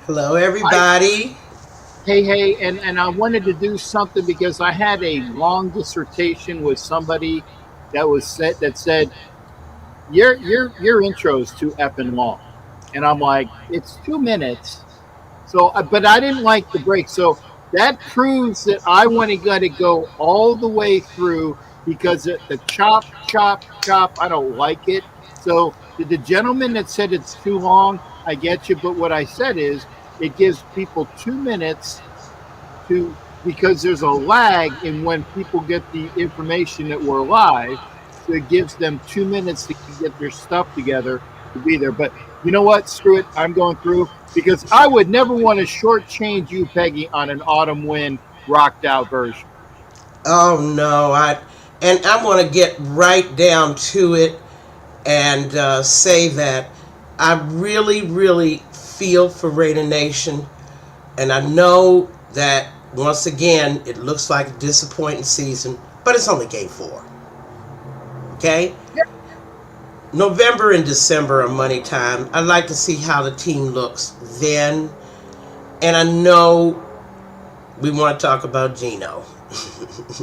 Hello, I everybody. hey, and I wanted to do something because I had a long dissertation with somebody that said your intro is too effing long, and I'm like, it's 2 minutes. So, but I didn't like the break. So that proves that I want to got to go all the way through because the chop, I don't like it. So the gentleman that said it's too long, I get you. But what I said is it gives people 2 minutes to because there's a lag in when people get the information that we're live. So it gives them 2 minutes to get their stuff together to be there. But you know what? Screw it. I'm going through because I would never want to shortchange you, Peggy, on an autumn wind rocked out version. Oh no, I want to get right down to it and say that I really feel for Raider Nation, and I know that once again it looks like a disappointing season, but it's only game four. Okay, Yeah. November and December are money time. I'd like to see how the team looks then, and I know we want to talk about Gino.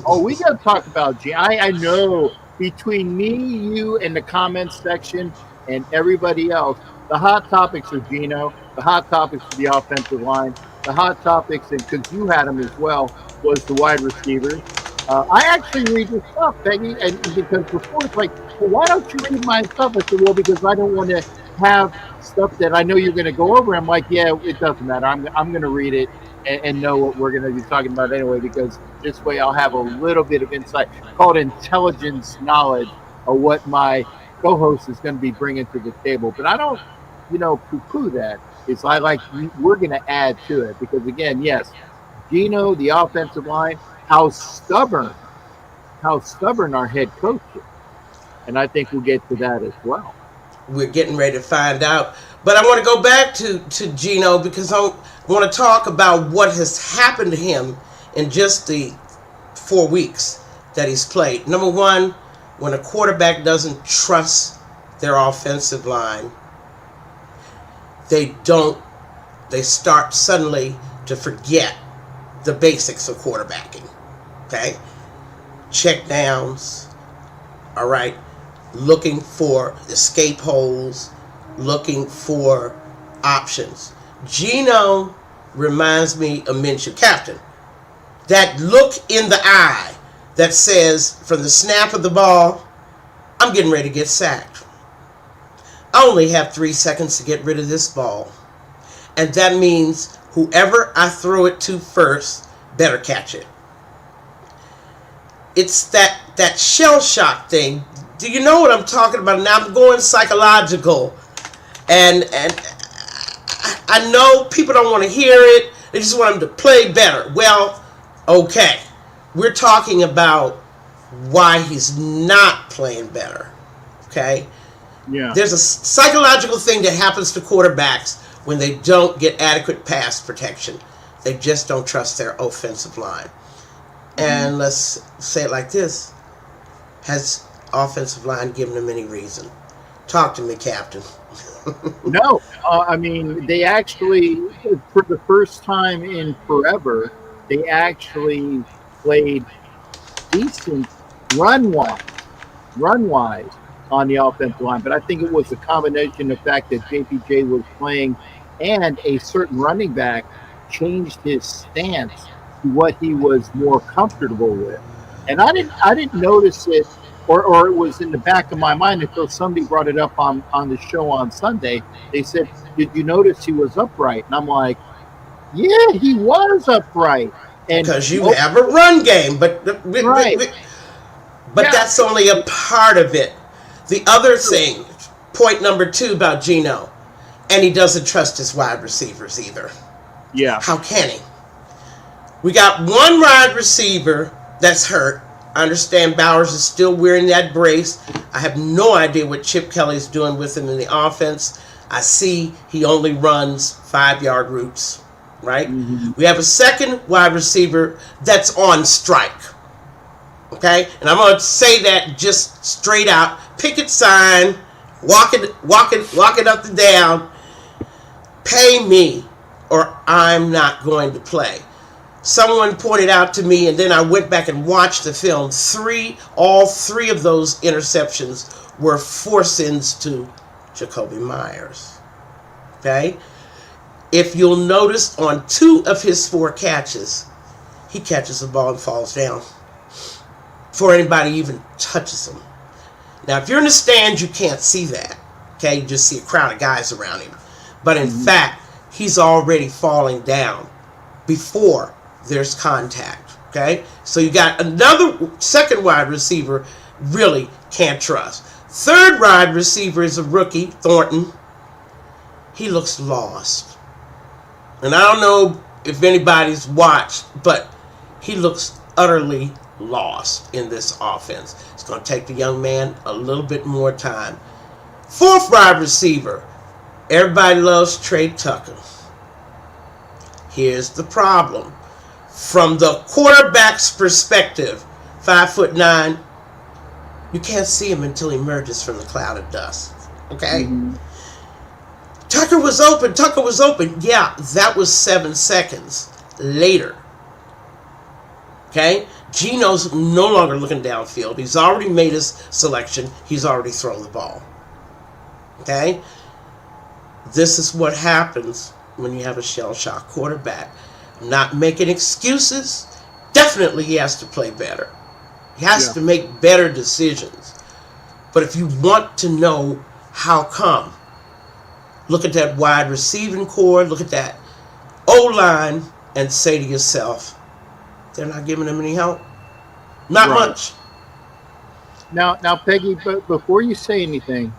Oh, we got to talk about G. I know between me, you, and the comments section and everybody else, the hot topics are Gino, the hot topics are the offensive line, the hot topics, and because you had them as well, was the wide receivers. I actually read your stuff, Peggy, and because before it's like, well, why don't you read my stuff? I said, well, because I don't want to have stuff that I know you're going to go over. I'm like, yeah, it doesn't matter. I'm going to read it and know what we're going to be talking about anyway because this way I'll have a little bit of insight called intelligence knowledge of what my co-host is going to be bringing to the table. But I don't, poo-poo that. It's like we're going to add to it because again, yes, Gino, the offensive line, how stubborn our head coach is, and I think we'll get to that as well. We're getting ready to find out. But I want to go back to Gino because I want to talk about what has happened to him in just the 4 weeks that he's played. Number one, when a quarterback doesn't trust their offensive line, they don't, they start suddenly to forget the basics of quarterbacking. Okay? Check downs, all right? Looking for escape holes, looking for options. Gino reminds me of Minshew, captain. That look in the eye that says, from the snap of the ball, I'm getting ready to get sacked. I only have 3 seconds to get rid of this ball. And that means whoever I throw it to first better catch it. It's that shell shock thing. Do you know what I'm talking about? Now I'm going psychological. And I know people don't want to hear it. They just want them to play better. Well, okay. We're talking about why he's not playing better. Okay? Yeah. There's a psychological thing that happens to quarterbacks when they don't get adequate pass protection. They just don't trust their offensive line. And let's say it like this. Has offensive line given them any reason? Talk to me, Captain. No, I mean they actually, for the first time in forever, they actually played decent run wise, run wise on the offensive line. But I think it was a combination of the fact that JPJ was playing and a certain running back changed his stance to what he was more comfortable with. And I didn't notice it or it was in the back of my mind until somebody brought it up on the show on Sunday. They said, did you notice he was upright? And I'm like, yeah, he was upright. And Because you have a run game, but right. Yeah. that's only a part of it. The other thing, point number 2 about Gino, and he doesn't trust his wide receivers either. Yeah. How can he? We got one wide receiver that's hurt. I understand Bowers is still wearing that brace. I have no idea what Chip Kelly's doing with him in the offense. I see he only runs 5-yard routes, right? Mm-hmm. We have a second wide receiver that's on strike. Okay? And I'm going to say that just straight out. Picket sign, walk it up and down. Pay me or I'm not going to play. Someone pointed out to me, and then I went back and watched the film. All three of those interceptions were force-ins to Jacoby Myers. Okay? If you'll notice, on 2 of his 4 catches, he catches the ball and falls down before anybody even touches him. Now, if you're in the stands, you can't see that. Okay? You just see a crowd of guys around him. But in fact, he's already falling down before there's contact. Okay? So you got another second wide receiver really can't trust. Third wide receiver is a rookie, Thornton. He looks lost. And I don't know if anybody's watched, but he looks utterly lost in this offense. It's going to take the young man a little bit more time. Fourth wide receiver, everybody loves Trey Tucker. Here's the problem. From the quarterback's perspective, 5'9", you can't see him until he emerges from the cloud of dust. Okay? Tucker was open. Yeah, that was 7 seconds later. Okay? Gino's no longer looking downfield. He's already made his selection. He's already thrown the ball. Okay? This is what happens when you have a shell-shock quarterback. I'm not making excuses. Definitely he has to play better. He has to make better decisions. But if you want to know how come, look at that wide receiving core, look at that O-line, and say to yourself, they're not giving him any help. Not much. Now, Peggy, but before you say anything,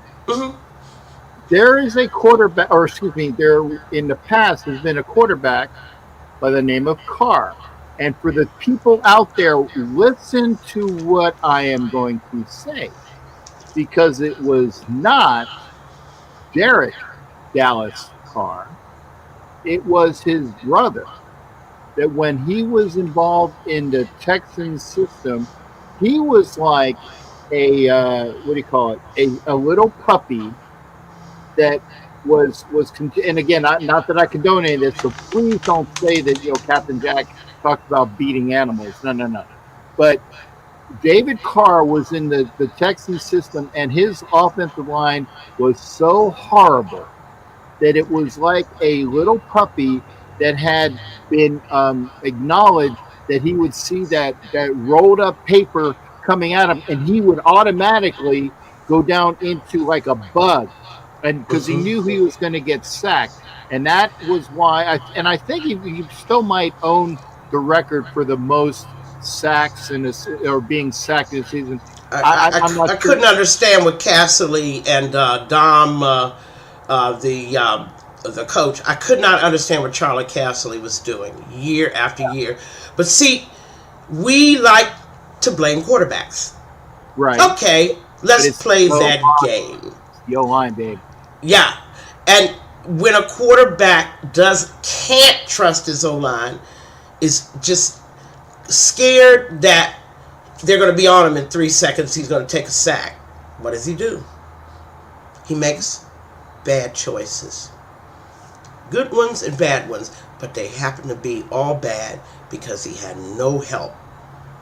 there is a quarterback, or excuse me, there in the past has been a quarterback by the name of Carr. And for the people out there, listen to what I am going to say, because it was not Derek Dallas Carr. It was his brother. That when he was involved in the Texans system, he was like a a little puppy that was and again, not that I condone any of this, so please don't say that Captain Jack talked about beating animals. No. But David Carr was in the Texans system, and his offensive line was so horrible that it was like a little puppy that had been acknowledged that he would see that rolled up paper coming at him, and he would automatically go down into like a bug, and because he knew he was going to get sacked. And that was why I think he still might own the record for the most sacks or being sacked in a season. I couldn't understand what Casserly and Dom, the coach, I could not understand what Charlie Casserly was doing year after year. But see, we like to blame quarterbacks. Right. Okay, let's play that game. Yo line, babe. Yeah. And when a quarterback can't trust his O-line, is just scared that they're going to be on him in 3 seconds, he's going to take a sack. What does he do? He makes bad choices. Good ones and bad ones, but they happen to be all bad because he had no help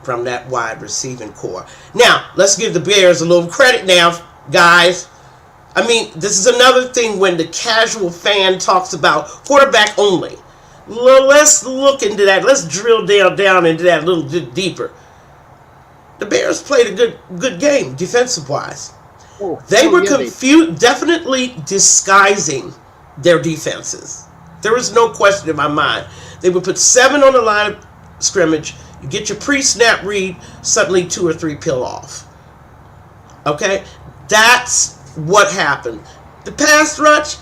from that wide receiving core. Now, let's give the Bears a little credit now, guys. I mean, this is another thing when the casual fan talks about quarterback only. Let's look into that. Let's drill down into that a little bit deeper. The Bears played a good game defensive-wise. They were definitely disguising their defenses. There was no question in my mind. They would put 7 on the line of scrimmage. You get your pre-snap read, suddenly 2 or 3 peel off. Okay? That's what happened. The pass rush,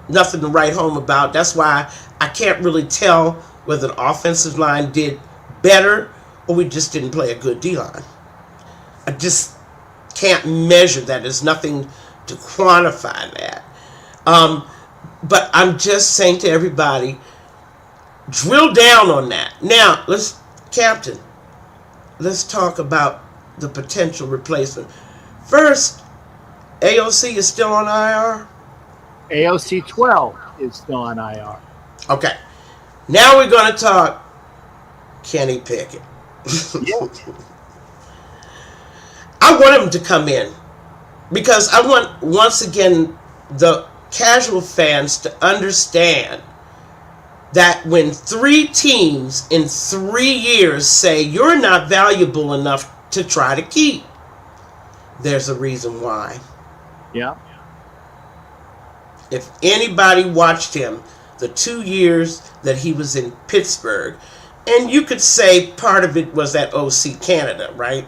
nothing to write home about. That's why I can't really tell whether the offensive line did better or we just didn't play a good D-line. I just can't measure that. There's nothing to quantify that. But I'm just saying to everybody, drill down on that. Now, Captain, let's talk about the potential replacement. First, AOC is still on IR? AOC 12 is still on IR. Okay. Now we're going to talk Kenny Pickett. Yeah. I want him to come in because I want, once again, the casual fans to understand that when 3 teams in 3 years say you're not valuable enough to try to keep, there's a reason why. Yeah. If anybody watched him the 2 years that he was in Pittsburgh, and you could say part of it was that OC Canada, right?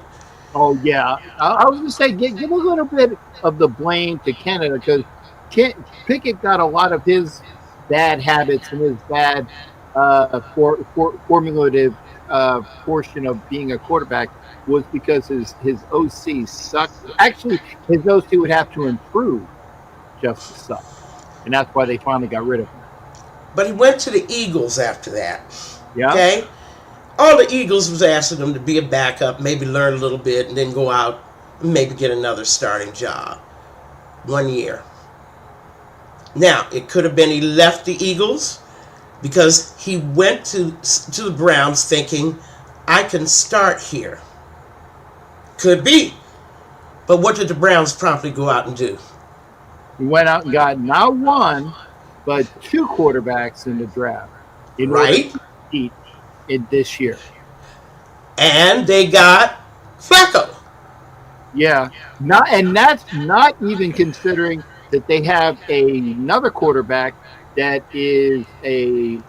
Oh yeah. I was gonna say give a little bit of the blame to Canada because Pickett got a lot of his bad habits and his bad formulative portion of being a quarterback was because his OC sucked. Actually, his OC would have to improve just to suck, and that's why they finally got rid of him. But he went to the Eagles after that. Yeah. Okay? All the Eagles was asking him to be a backup, maybe learn a little bit, and then go out and maybe get another starting job. 1 year. Now, it could have been he left the Eagles because he went to the Browns thinking, I can start here. Could be. But what did the Browns promptly go out and do? He went out and got not one, but 2 quarterbacks in the draft in order to compete in this year. And they got Flacco. Yeah. That's not even considering that they have another quarterback that is a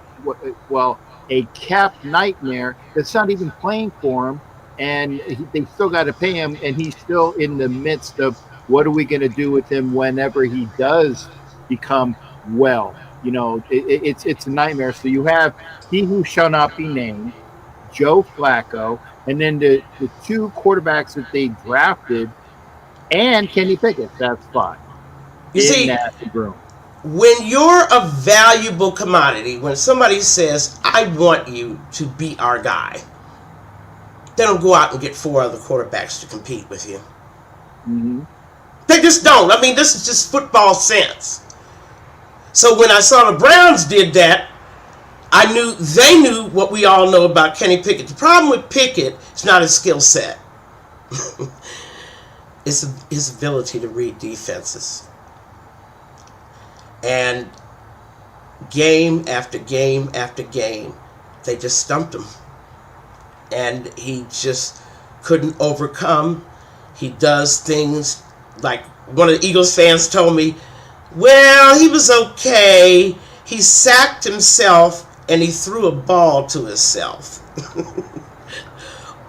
cap nightmare that's not even playing for him, and they still got to pay him, and he's still in the midst of what are we going to do with him whenever he does become well. You know, it's a nightmare. So you have he who shall not be named, Joe Flacco, and then the 2 quarterbacks that they drafted, and Kenny Pickett. That's 5. You see, when you're a valuable commodity, when somebody says, I want you to be our guy, they don't go out and get 4 other quarterbacks to compete with you. Mm-hmm. They just don't. I mean, this is just football sense. So when I saw the Browns did that, I knew they knew what we all know about Kenny Pickett. The problem with Pickett is not his skill set. It's his ability to read defenses. And game after game after game, they just stumped him. And he just couldn't overcome. He does things like one of the Eagles fans told me, well, he was okay. He sacked himself and he threw a ball to himself.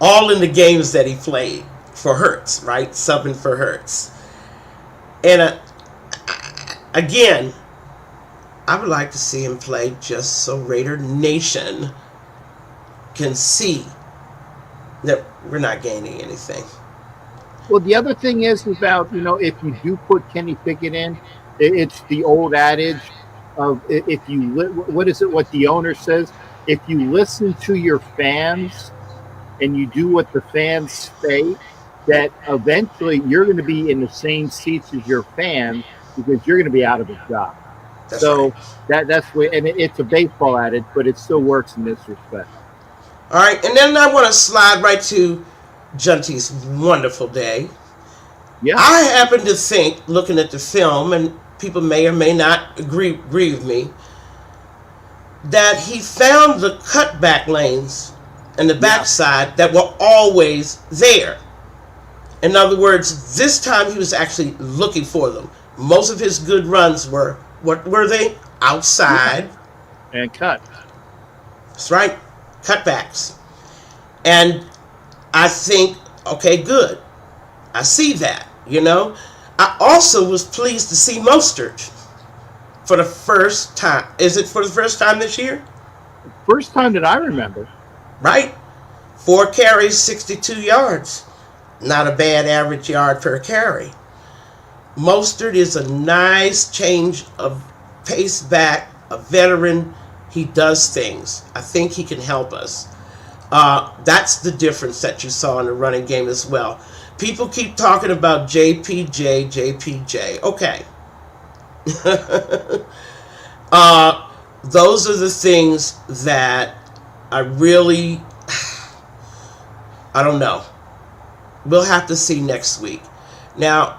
All in the games that he played for Hurts, right? Subbing for Hurts. And again, I would like to see him play just so Raider Nation can see that we're not gaining anything. Well, the other thing is about, if you do put Kenny Pickett in, it's the old adage of what the owner says, if you listen to your fans and you do what the fans say, that eventually you're going to be in the same seats as your fans because you're going to be out of a job. That's where, and it's a baseball adage, but it still works in this respect. All right, and then I want to slide right to Junty's wonderful day. Yeah, I happen to think, looking at the film, and people may or may not agree with me, that he found the cutback lanes and the backside that were always there. In other words, this time he was actually looking for them. Most of his good runs were, what were they? Outside. And cut. That's right. Cutbacks. And I think, okay, good. I see that, I also was pleased to see Mostert for the first time. Is it for the first time this year? First time that I remember. Right. 4 carries, 62 yards. Not a bad average yard per carry. Mostert is a nice change of pace back, a veteran. He does things. I think he can help us. That's the difference that you saw in the running game as well. People keep talking about JPJ. Okay. those are the things that I really, I don't know. We'll have to see next week. Now,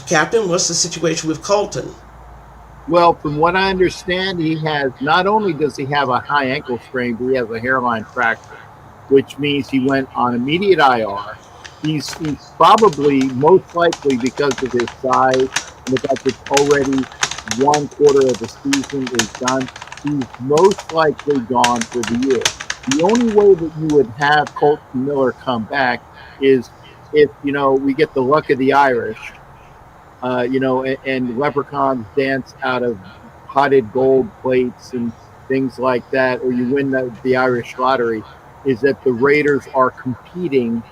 Captain, what's the situation with Colton? Well, from what I understand, he has not only does he have a high ankle sprain, but he has a hairline fracture, which means he went on immediate IR. He's probably most likely because of his size and the fact it's already 1/4 of the season is done. He's most likely gone for the year. The only way that you would have Colton Miller come back is if we get the luck of the Irish, and leprechauns dance out of potted gold plates and things like that, or you win the Irish lottery, is that the Raiders are competing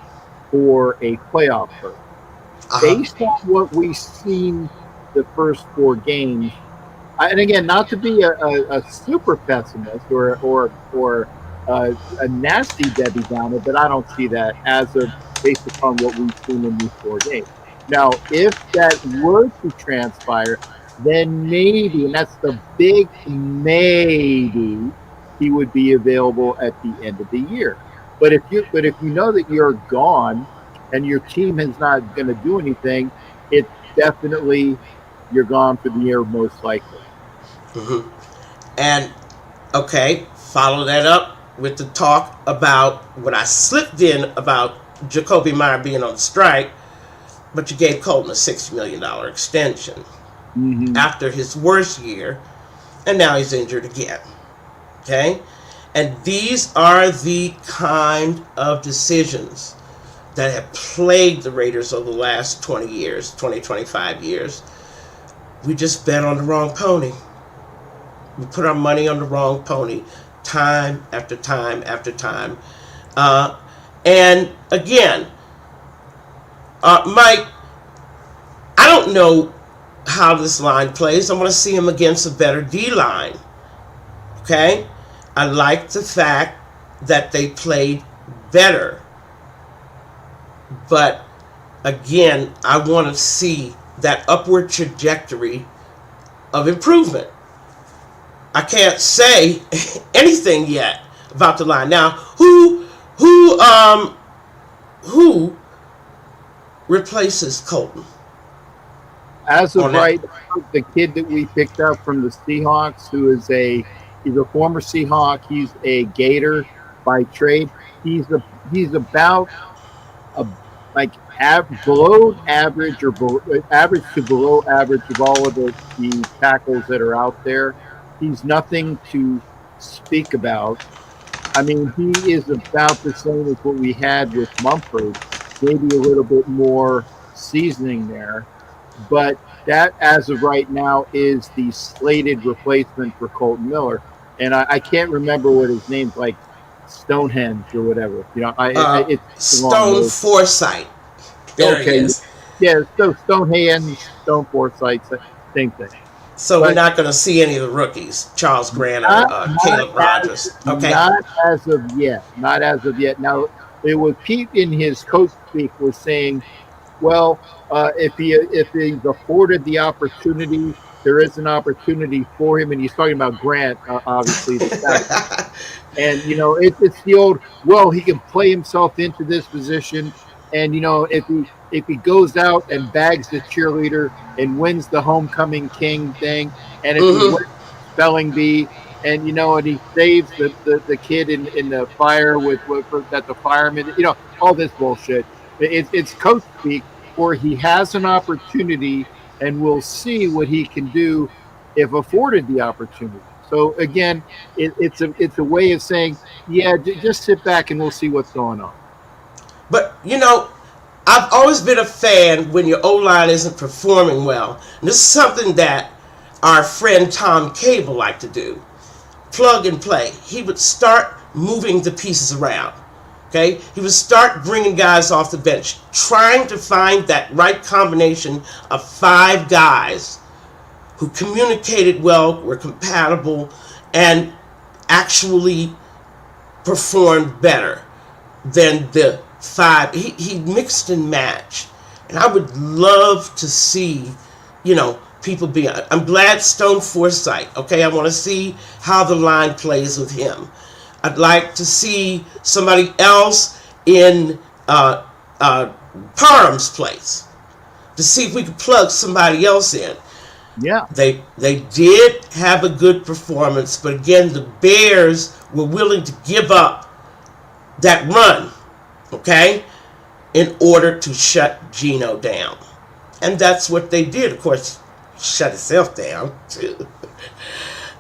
for a playoff berth. Uh-huh. Based on what we've seen the first 4 games, and again, not to be a super pessimist or a nasty Debbie Downer, but I don't see that as of based upon what we've seen in these 4 games. Now, if that were to transpire, then maybe, and that's the big maybe, he would be available at the end of the year. But if you know that you're gone and your team is not going to do anything, it's definitely you're gone for the year most likely. Mm-hmm. And okay, follow that up with the talk about what I slipped in about Jacoby Meyer being on strike, but you gave Colton a $60 million extension after his worst year, and now he's injured again. Okay? And these are the kind of decisions that have plagued the Raiders over the last 20 years, 20, 25 years. We just bet on the wrong pony. We put our money on the wrong pony time after time after time. And again, Mike, I don't know how this line plays. I want to see him against a better D line. Okay? I like the fact that they played better. But again, I want to see that upward trajectory of improvement. I can't say anything yet about the line. Now, who replaces Colton? As of right now, the kid that we picked up from the Seahawks, who is he's a former Seahawk, he's a Gator by trade. He's about below average or average to below average of all of the tackles that are out there. He's nothing to speak about. I mean, he is about the same as what we had with Mumford, maybe a little bit more seasoning there. But that, as of right now, is the slated replacement for Colton Miller. And I can't remember what his name's like, Stonehenge or whatever. It's Stone Forsythe. There he is. Yeah, so Stonehenge, Stone Forsythe, same thing. So we're not going to see any of the rookies, Charles Grant or Caleb Rogers. Okay. Not as of yet. Not as of yet. Now, it was Pete in his coach speak was saying, well, if he's afforded the opportunity, there is an opportunity for him, and he's talking about Grant, obviously. And it's the old, well, he can play himself into this position, and if he goes out and bags the cheerleader and wins the homecoming king thing, and if he wins spelling bee, and and he saves the kid in the fire that the fireman, all this bullshit. It's coach speak, where he has an opportunity, and we'll see what he can do if afforded the opportunity. So again, it's a way of saying, yeah, just sit back and we'll see what's going on. But I've always been a fan when your O-line isn't performing well. And this is something that our friend Tom Cable liked to do. Plug and play. He would start moving the pieces around. Okay? He would start bringing guys off the bench, trying to find that right combination of 5 guys who communicated well, were compatible, and actually performed better than the 5. He mixed and matched. And I would love to see, people be. I'm glad Stone Forsythe. Okay, I want to see how the line plays with him. I'd like to see somebody else in Parham's place to see if we could plug somebody else in. Yeah. They did have a good performance, but again, the Bears were willing to give up that run, okay, in order to shut Geno down. And that's what they did. Of course, shut itself down, too.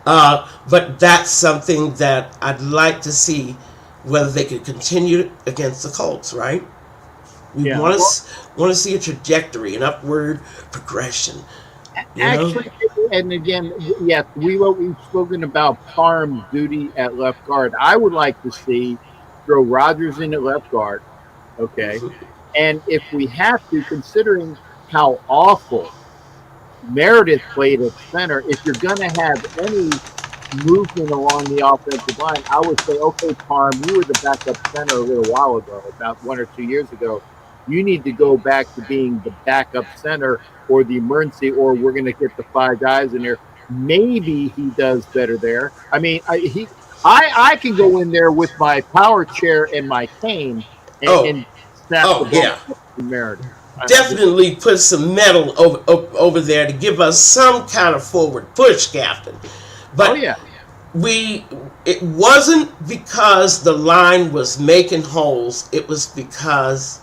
But that's something that I'd like to see whether they could continue against the Colts, right? We Yeah. want Well, to see a trajectory, an upward progression, you know? actually, and again, yes, we've spoken about Parham's duty at left guard. I would like to see throw Rodgers in at left guard. Okay. And if we have to, considering how awful Meredith played at center, if you're going to have any movement along the offensive line, I would say, okay, Parham, you were the backup center a little while ago, about 1 or 2 years ago. You need to go back to being the backup center or the emergency, or we're going to get the 5 guys in there. Maybe he does better there. I mean, I can go in there with my power chair and my cane Oh, and snap the oh ball yeah. to Meredith. Definitely put some metal over there to give us some kind of forward push, Captain. Oh But yeah, it wasn't because the line was making holes. It was because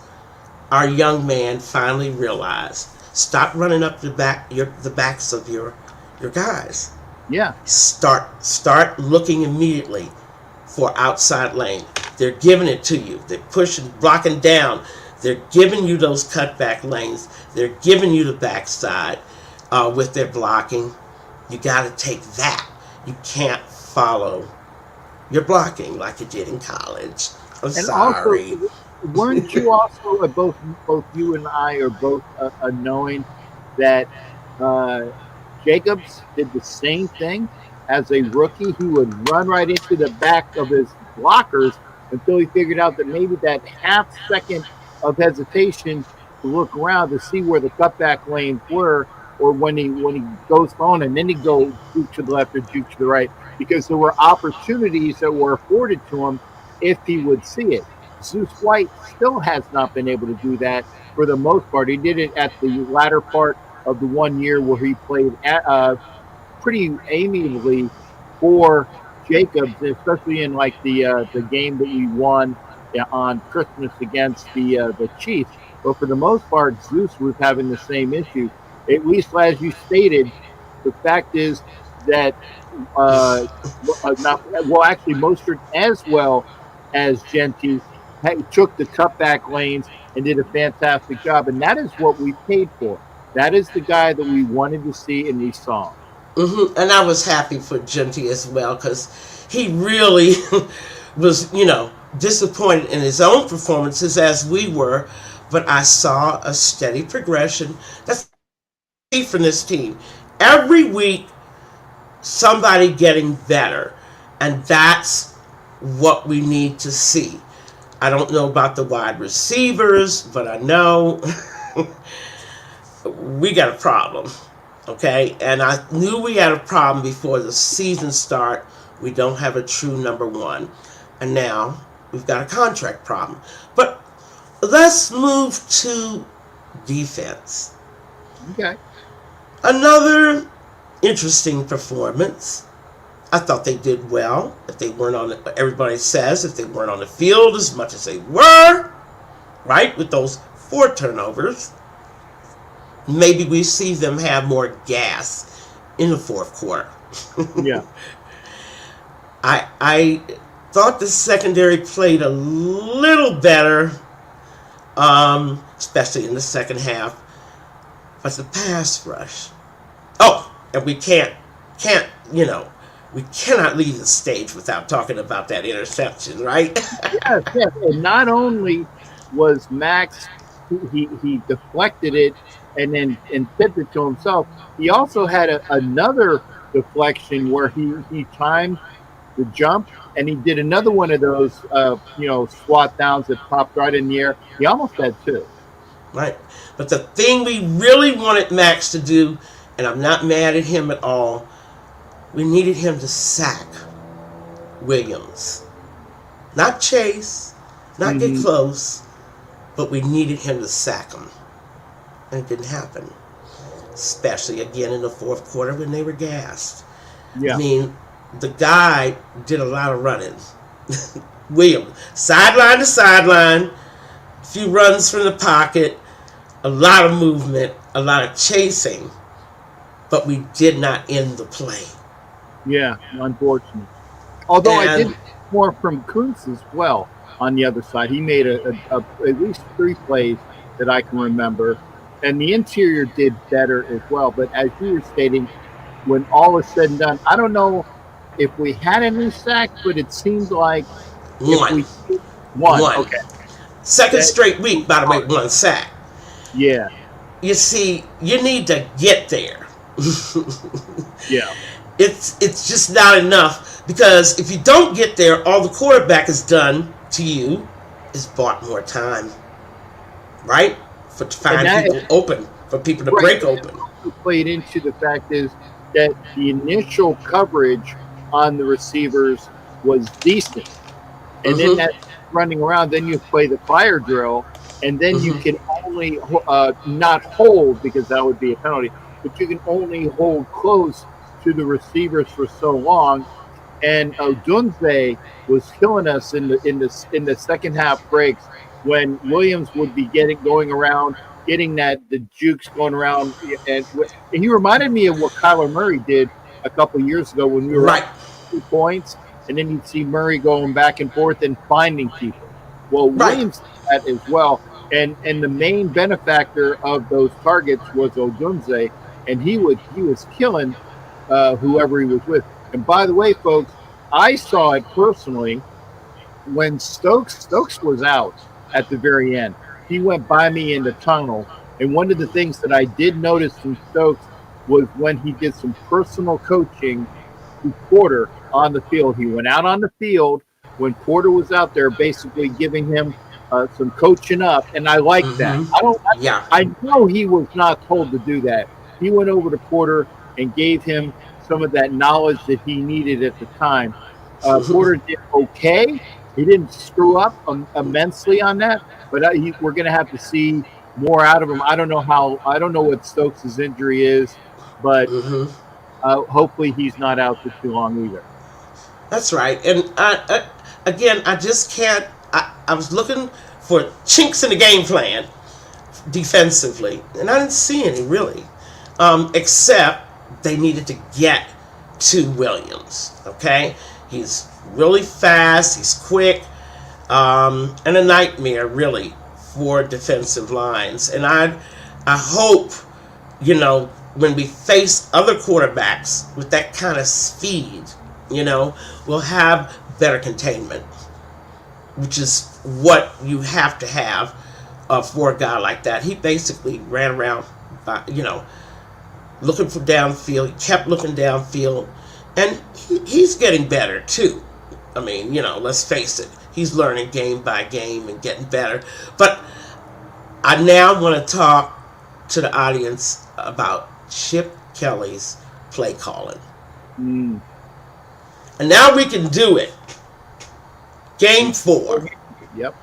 our young man finally realized, stop running up the backs of your guys. yeah. Start looking immediately for outside lane. They're giving it to you. They're pushing, blocking down. They're giving you those cutback lanes. They're giving you the backside with their blocking. You got to take that. You can't follow your blocking like you did in college. I'm And sorry. also, weren't you also both you and I are both knowing that uh, Jacobs did the same thing as a rookie? He would run right into the back of his blockers until he figured out that maybe that half second of hesitation to look around to see where the cutback lanes were, or when he goes on and then he go juke to the left or juke to the right, because there were opportunities that were afforded to him if he would see it. Zeus White still has not been able to do that for the most part. He did it at the latter part of the 1 year where he played pretty amiably for Jacobs, especially in like the game that we won on Christmas against the Chiefs. But for the most part, Zeus was having the same issue. At least as you stated, the fact is that not well, actually, Mostert as well as Genty took the cutback lanes and did a fantastic job, and that is what we paid for. That is the guy that we wanted to see and we saw. And I was happy for Genty as well because he really was, disappointed in his own performances as we were. But I saw a steady progression. That's from this team. Every week, somebody getting better. And that's what we need to see. I don't know about the wide receivers, but I know we got a problem. Okay? And I knew we had a problem before the season start. We don't have a true number one. And now we've got a contract problem. But let's move to defense. Okay. Another interesting performance. I thought they did well. If they weren't on, everybody says if they weren't on the field as much as they were, right, with those 4 turnovers, maybe we see them have more gas in the fourth quarter. Yeah. I thought the secondary played a little better, especially in the second half. But the pass rush. Oh, and we we cannot leave the stage without talking about that interception, right? Yes, yes. And not only was Max, he deflected it and tipped it to himself, he also had another deflection where he timed the jump and he did another one of those, squat downs that popped right in the air. He almost had 2. Right. But the thing we really wanted Max to do and I'm not mad at him at all. We needed him to sack Williams. Not chase, not get Mm-hmm. close, but we needed him to sack him. And it didn't happen. Especially again in the fourth quarter when they were gassed. I Yeah. mean, the guy did a lot of running. Williams, sideline to sideline, a few runs from the pocket, a lot of movement, a lot of chasing, but we did not end the play. Yeah. Unfortunate. Although I did And more from Kuntz as well on the other side. He made at least 3 plays that I can remember. And the interior did better as well. But as you were stating, when all is said and done, I don't know if we had any sacks, but it seemed like if one, we won, one. okay, Second that, straight week, by the way, one sack. yeah, You see, you need to get there. yeah, It's just not enough, because if you don't get there, all the quarterback has done to you is bought more time, right? To and find that people open, for people to right. break open. Played into the fact is that the initial coverage on the receivers was decent, and then Mm-hmm. that running around, then you play the fire drill, and then you Mm-hmm. can only not hold, because that would be a penalty, but you can only hold close to the receivers for so long. And Odunze was killing us in the second half breaks when Williams would be going around, getting the jukes going around, and he reminded me of what Kyler Murray did a couple of years ago when we were Right, up 2 points, and then you'd see Murray going back and forth and finding people. Well, right. Williams did that as well, and the main benefactor of those targets was Odunze, and he was killing whoever he was with. And by the way, folks, I saw it personally when Stokes was out at the very end. He went by me in the tunnel, and one of the things that I did notice from Stokes was when he did some personal coaching to Porter on the field. He went out on the field when Porter was out there, basically giving him some coaching up, and I like that. Mm-hmm. I don't. Yeah. I know he was not told to do that. He went over to Porter and gave him some of that knowledge that he needed at the time. Porter did okay. He didn't screw up immensely on that, but we're going to have to see more out of him. I don't know how. I don't know what Stokes' injury is, but Mm-hmm. hopefully he's not out for too long either. That's right. And again, I just can't. I was looking for chinks in the game plan defensively, and I didn't see any really, except they needed to get to Williams. Okay, he's really fast, he's quick, and a nightmare really for defensive lines. And I hope, when we face other quarterbacks with that kind of speed, we'll have better containment, which is what you have to have for a guy like that. He basically ran around, looking for downfield. He kept looking downfield, and he's getting better too. I mean, let's face it, he's learning game by game and getting better. But I now want to talk to the audience about Chip Kelly's play calling. Mm. And now we can do it. Game 4. Yep.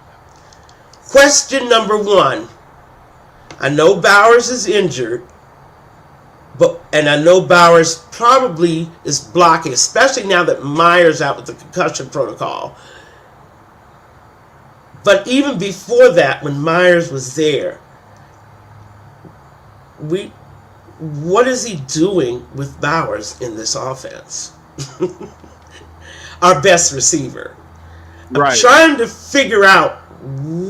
Question number 1. I know Bowers is injured, and I know Bowers probably is blocking, especially now that Myers out with the concussion protocol. But even before that, when Myers was there, what is he doing with Bowers in this offense? Our best receiver. Right. I'm trying to figure out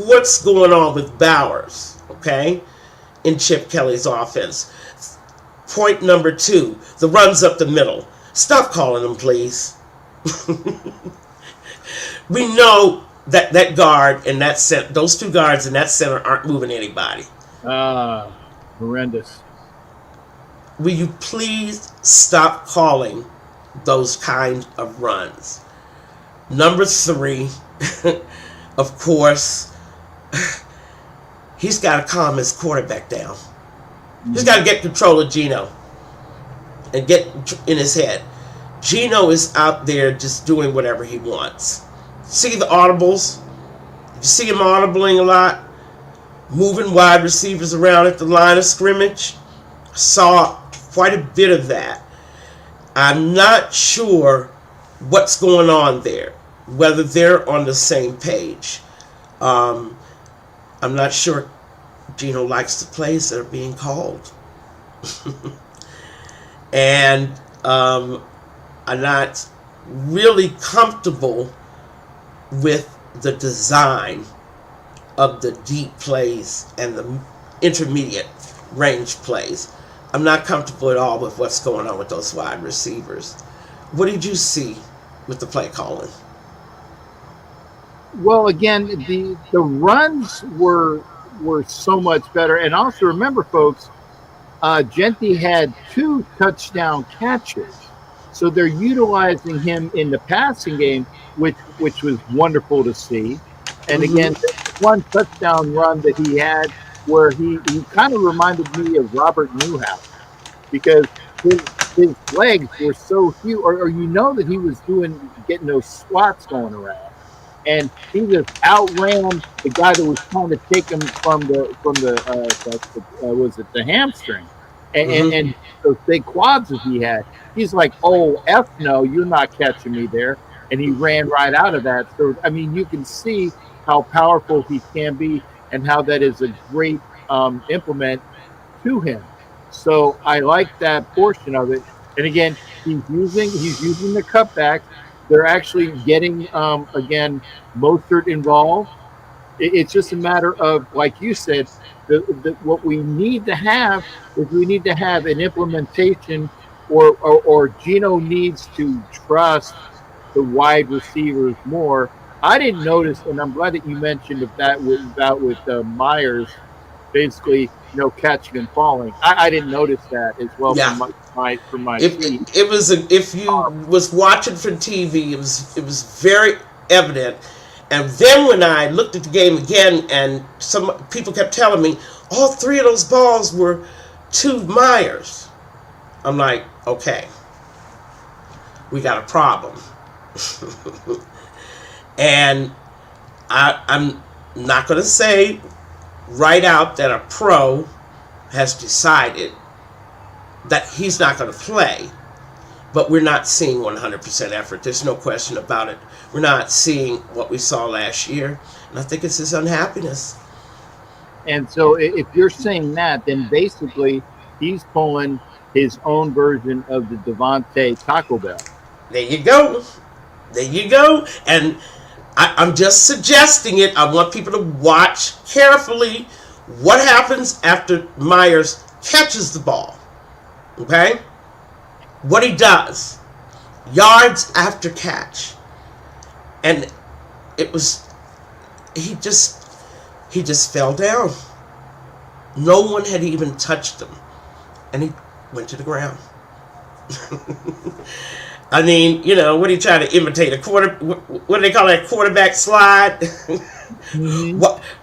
what's going on with Bowers, okay, in Chip Kelly's offense. Point number 2, the runs up the middle. Stop calling them, please. We know that guard and that center, those 2 guards in that center aren't moving anybody. Horrendous. Will you please stop calling those kind of runs? Number 3, of course, he's got to calm his quarterback down. He's got to get control of Geno. and get in his head. Gino is out there just doing whatever he wants. See the audibles? You see him audibling a lot, moving wide receivers around at the line of scrimmage. Saw quite a bit of that. I'm not sure what's going on there, whether they're on the same page. I'm not sure Gino likes the plays that are being called. And I'm not really comfortable with the design of the deep plays and the intermediate range plays. I'm not comfortable at all with what's going on with those wide receivers. What did you see with the play calling? Well, again, the runs were so much better, and also remember, folks, Genti had 2 touchdown catches, so they're utilizing him in the passing game, which was wonderful to see. And again, one touchdown run that he had where he kind of reminded me of Robert Newhouse, because his legs were so huge, or you know that he was getting those squats going around, and he just outran the guy that was trying to take him from the was it the hamstring, and those big quads that he had. He's like, oh F no, you're not catching me there, and he ran right out of that. So I mean, you can see how powerful he can be, and how that is a great implement to him. So I like that portion of it. And again, he's using the cutbacks. They're actually getting again Mostert involved. It's just a matter of, like you said, what we need to have is we need to have an implementation, or Gino needs to trust the wide receivers more. I didn't notice, and I'm glad that you mentioned that with Myers, basically, catching and falling. I didn't notice that as well. Yeah. From my seat. It was if you was watching from TV, it was very evident. And then when I looked at the game again, and some people kept telling me all 3 of those balls were to Myers, I'm like, okay, we got a problem. And I'm not going to say right out that a pro has decided that he's not going to play, but we're not seeing 100% effort. There's no question about it. We're not seeing what we saw last year, and I think it's his unhappiness. And so if you're saying that, then basically he's pulling his own version of the Devontae Taco Bell. There you go. There you go. And I'm just suggesting it. I want people to watch carefully what happens after Myers catches the ball. Okay? What he does. Yards after catch. And it was, he just fell down. No one had even touched him. And he went to the ground. I mean, what are you trying to imitate? What do they call that? Quarterback slide? Mm-hmm.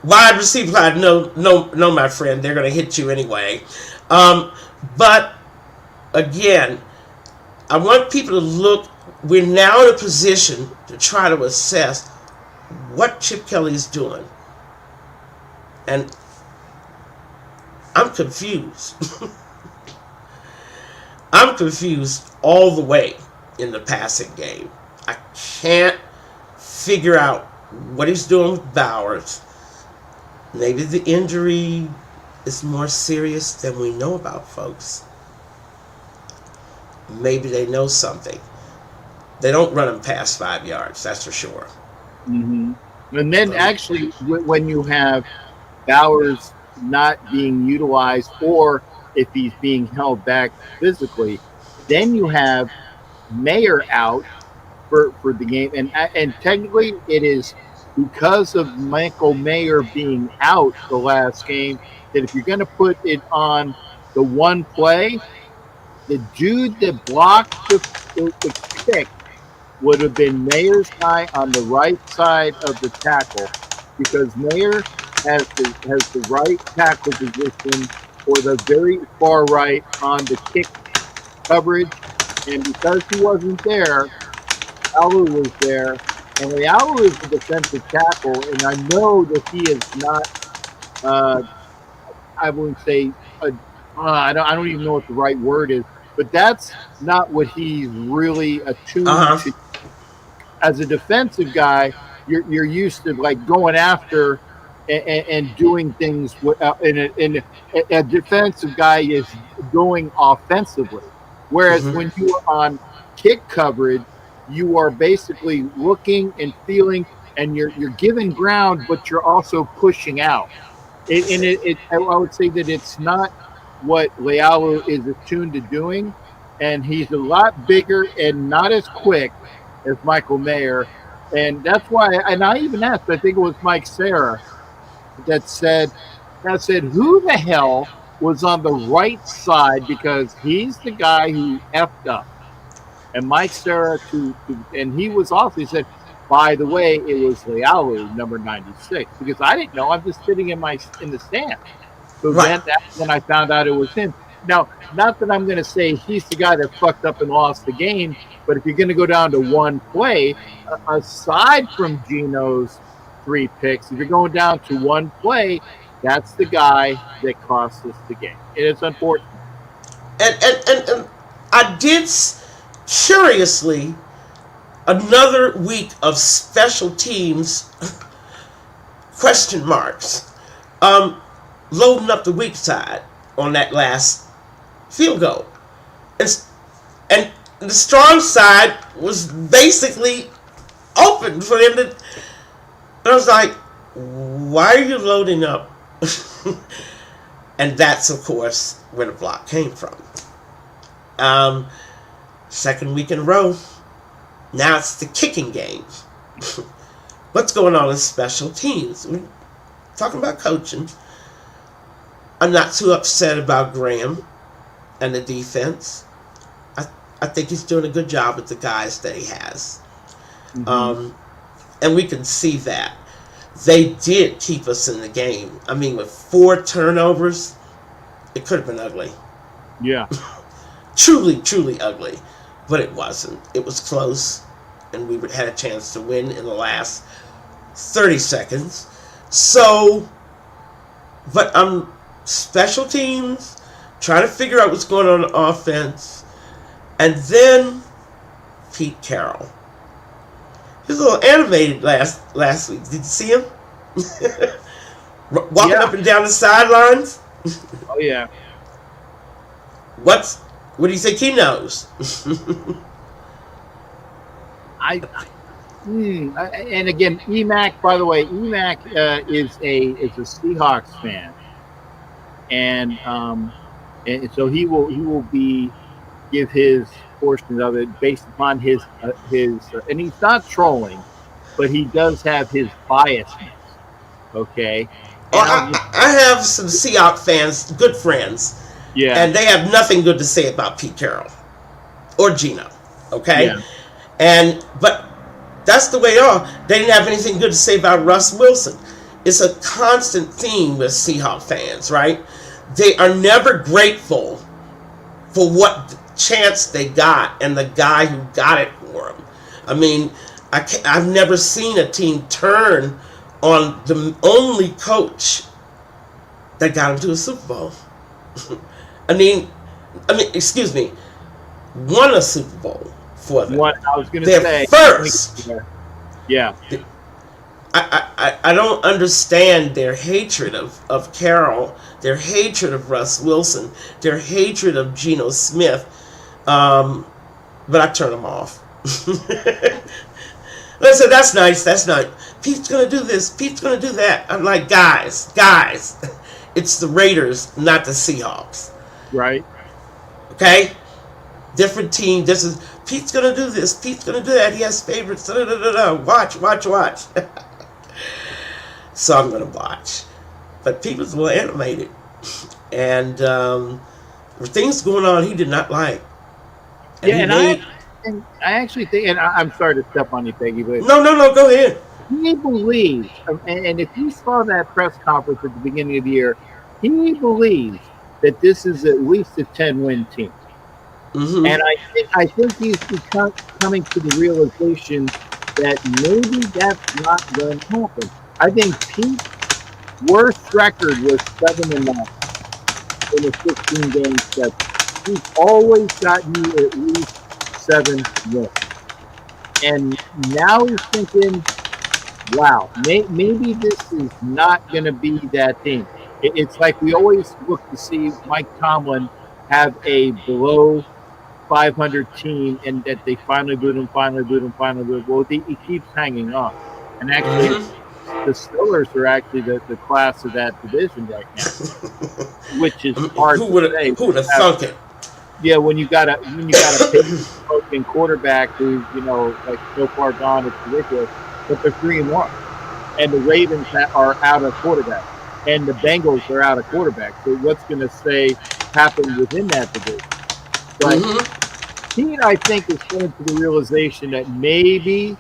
Wide receiver slide? No, my friend. They're going to hit you anyway. But, again, I want people to look. We're now in a position to try to assess what Chip Kelly's doing. And I'm confused. I'm confused all the way in the passing game. I can't figure out what he's doing with Bowers. Maybe the injury is more serious than we know about, folks. Maybe they know something. They don't run him past 5 yards, that's for sure. Mm-hmm. And then actually, when you have Bowers not being utilized, or if he's being held back physically, then you have Mayer out for the game. And technically, it is because of Michael Mayer being out the last game that if you're going to put it on the one play, the dude that blocked the kick would have been Mayer's guy on the right side of the tackle, because Mayer has the right tackle position, or the very far right on the kick coverage, and because he wasn't there, Lealu was there, and Lealu is the defensive tackle, and I know that he is not. Uh, I wouldn't say. I don't even know what the right word is, but that's not what he's really attuned Uh to. huh. As a defensive guy, you're used to like going after and doing things. A defensive guy is going offensively, whereas Hmm. when you are on kick coverage, you are basically looking and feeling, and you're giving ground, but you're also pushing out. That's it. I would say that it's not what Lealu is attuned to doing, and he's a lot bigger and not as quick as Michael Mayer, and that's why. And I even asked, I think it was Mike Sarah that said, who the hell was on the right side because he's the guy who effed up, and Mike Sarah and he was also, he said, by the way, it was Lealu, number 96, because I didn't know. I'm just sitting in the stands. So Right. then that's when I found out it was him. Now, not that I'm going to say he's the guy that fucked up and lost the game, but if you're going to go down to one play, aside from Geno's 3 picks, if you're going down to one play, that's the guy that cost us the game. It is unfortunate. And I did curiously another week of special teams question marks, um, loading up the weak side on that last field goal, and and the strong side was basically open for them to. And I was like, why are you loading up? And that's of course where the block came from. Um, Second week in a row. Now it's the kicking game. What's going on in special teams? We're talking about coaching. I'm not too upset about Graham and the defense. I think he's doing a good job with the guys that he has. Mm-hmm. And we can see that. They did keep us in the game. I mean, with 4 turnovers, it could have been ugly. Yeah. Truly, truly ugly. But it wasn't. It was close. And we had a chance to win in the last 30 seconds. So, but special teams, trying to figure out what's going on offense. And then Pete Carroll. He was a little animated last week. Did you see him? Walking Yeah. up and down the sidelines? Oh, yeah. What do you think he knows? And again, EMAC. By the way, EMAC is a Seahawks fan, and so he will give his portion of it based upon his and he's not trolling, but he does have his biasness. Okay, Oh, and I have some Seahawks fans, good friends, yeah, and they have nothing good to say about Pete Carroll or Gino. Okay, yeah, but that's the way they are. They didn't have anything good to say about Russ Wilson. It's a constant theme with Seahawks fans, right? They are never grateful for what chance they got and the guy who got it for them. I mean, I've never seen a team turn on the only coach that got them to a Super Bowl. I mean, excuse me, won a Super Bowl for them. what I was going to Their say first. yeah. I don't understand their hatred of Carroll, their hatred of Russ Wilson, their hatred of Geno Smith, but I turn them off. I said, that's nice, that's nice. Pete's going to do this, Pete's going to do that. I'm like, guys, it's the Raiders, not the Seahawks. Right. Okay? Different team. This is Pete's gonna do this. Pete's gonna do that. He has favorites. Da, da, da, da. Watch. So I'm gonna watch. But Pete was a little animated, and there were things going on he did not like. And I actually think, and I'm sorry to step on you, Peggy, but no, go ahead. he believes, and if you saw that press conference at the beginning of the year, he believes that this is at least a 10-win team. And Mm-hmm. I think he's coming to the realization that maybe that's not going to happen. I think Pete's worst record was 7-9 in a 16 game stretch. He's always gotten you at least 7 wins. And now he's thinking, wow, maybe this is not going to be that team. It's like we always look to see Mike Tomlin have a below 500 team and that they finally boot him, finally boot him, finally boot him. Well, he keeps hanging on. And actually, Mm-hmm. the Steelers are actually the class of that division right now, which is hard to say. Who would have thunk it? Yeah, when you got a Peggy broken quarterback who's like so far gone, it's ridiculous. But they're 3-1, and the Ravens are out of quarterback, and the Bengals are out of quarterback. So what's going to say happen within that division? But Mm-hmm. Pete, I think, is coming to the realization that maybe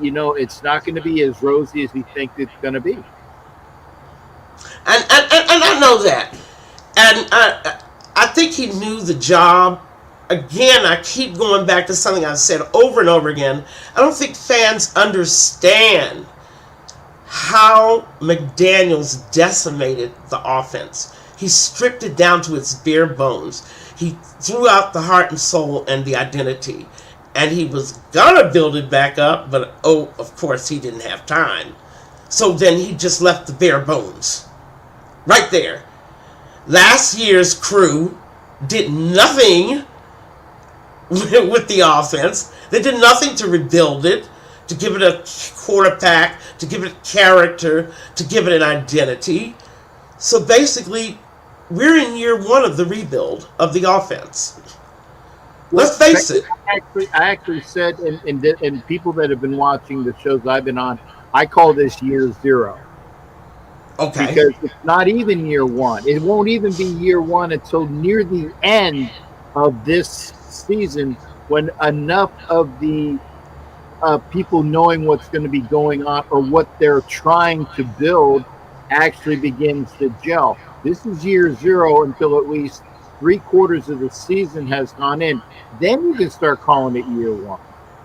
it's not going to be as rosy as he thinks it's going to be. And I know that. And I think he knew the job. Again, I keep going back to something I said over and over again. I don't think fans understand how McDaniels decimated the offense. He stripped it down to its bare bones. He threw out the heart and soul and the identity. And he was gonna build it back up, but oh, of course, he didn't have time. So then he just left the bare bones right there. Last year's crew did nothing with the offense. They did nothing to rebuild it, to give it a quarterback, to give it character, to give it an identity. So basically, we're in year one of the rebuild of the offense. Well, Let's face it. I actually said, and people that have been watching the shows I've been on, I call this year zero Okay. because it's not even year one. It won't even be year one until near the end of this season when enough of the people knowing what's going to be going on or what they're trying to build actually begins to gel. This is year zero until at least 3/4 of the season has gone in. Then you can start calling it year one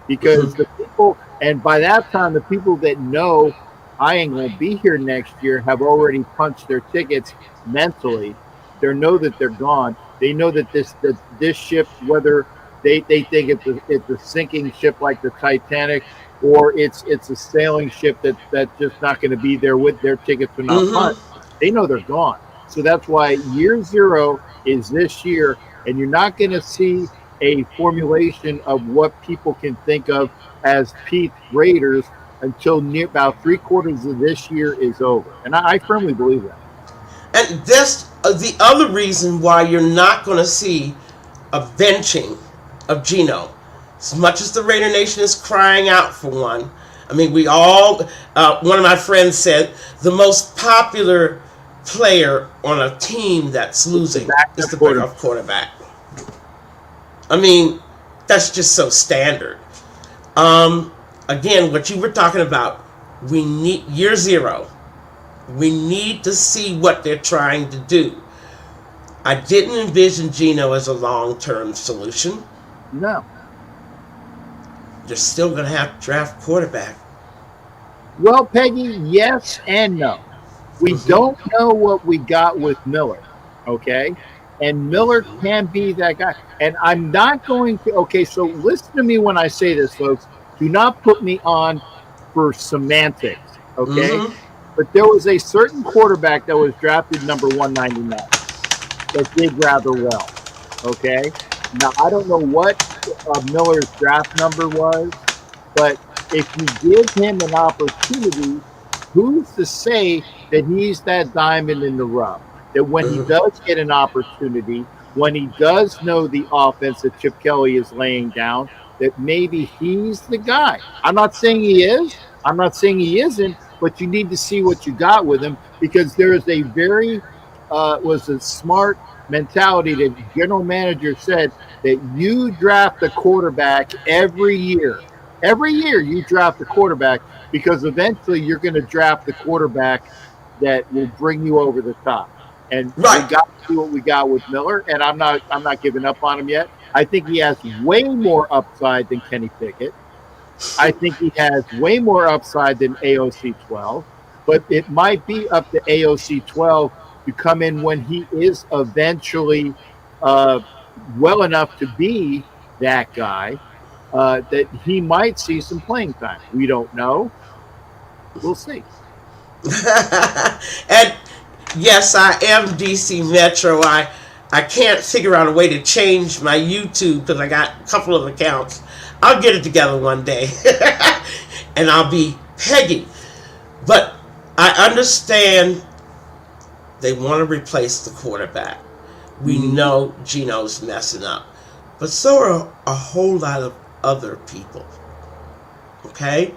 because the people, and by that time, the people that know I ain't going to be here next year have already punched their tickets mentally. They know that they're gone. They know that this ship, whether they think it's a sinking ship like the Titanic, or it's a sailing ship that's just not going to be there with their tickets are not Mm-hmm. punched. They know they're gone. So that's why year zero is this year, and you're not going to see a formulation of what people can think of as Pete's Raiders until near about 3/4 of this year is over. And I firmly believe that. And that's the other reason why you're not going to see a benching of Geno. As much as the Raider Nation is crying out for one, I mean, we all, one of my friends said, the most popular player on a team that's The losing is backup the quarterback. backup quarterback. I mean, that's just so standard. Um, Again, what you were talking about, we need year zero. We need to see what they're trying to do. I didn't envision Geno as a long-term solution. No. You're still going to have to draft quarterback. Well, Peggy, yes and no. We don't know what we got with Miller, okay? And Miller can be that guy. And I'm not going to, okay, so listen to me when I say this, folks. Do not put me on for semantics, okay? Mm-hmm. But there was a certain quarterback that was drafted number 199 that did rather well, okay? Now, I don't know what Miller's draft number was, but if you give him an opportunity, who's to say that he's that diamond in the rough? That when he Mm-hmm. does get an opportunity, when he does know the offense that Chip Kelly is laying down, that maybe he's the guy. I'm not saying he is. I'm not saying he isn't, but you need to see what you got with him because there is a very was a smart mentality that general manager said that you draft a quarterback every year. Every year you draft a quarterback because eventually you're going to draft the quarterback that will bring you over the top. And we Right. got to see what we got with Miller, and I'm not giving up on him yet. I think he has way more upside than Kenny Pickett. I think he has way more upside than AOC 12, but it might be up to AOC 12 to come in when he is eventually uh, well enough to be that guy, that he might see some playing time. We don't know. We'll see. And yes, I am DC Metro. I can't figure out a way to change my YouTube because I got a couple of accounts. I'll get it together one day, and I'll be Peggy. But I understand they want to replace the quarterback. We know Gino's messing up, but so are a whole lot of other people. Okay,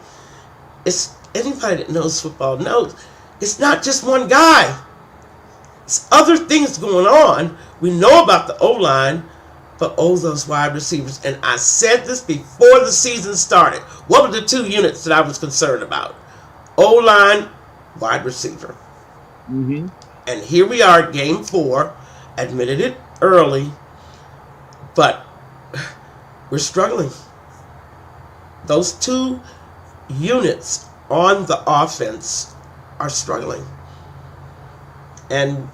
it's anybody that knows football knows it's not just one guy. It's other things going on. We know about the O-line, but those wide receivers. And I said this before the season started. What were the two units that I was concerned about? O-line, wide receiver. Mm-hmm. And here we are, game 4. Admitted it early, but we're struggling. Those two units on the offense are struggling. And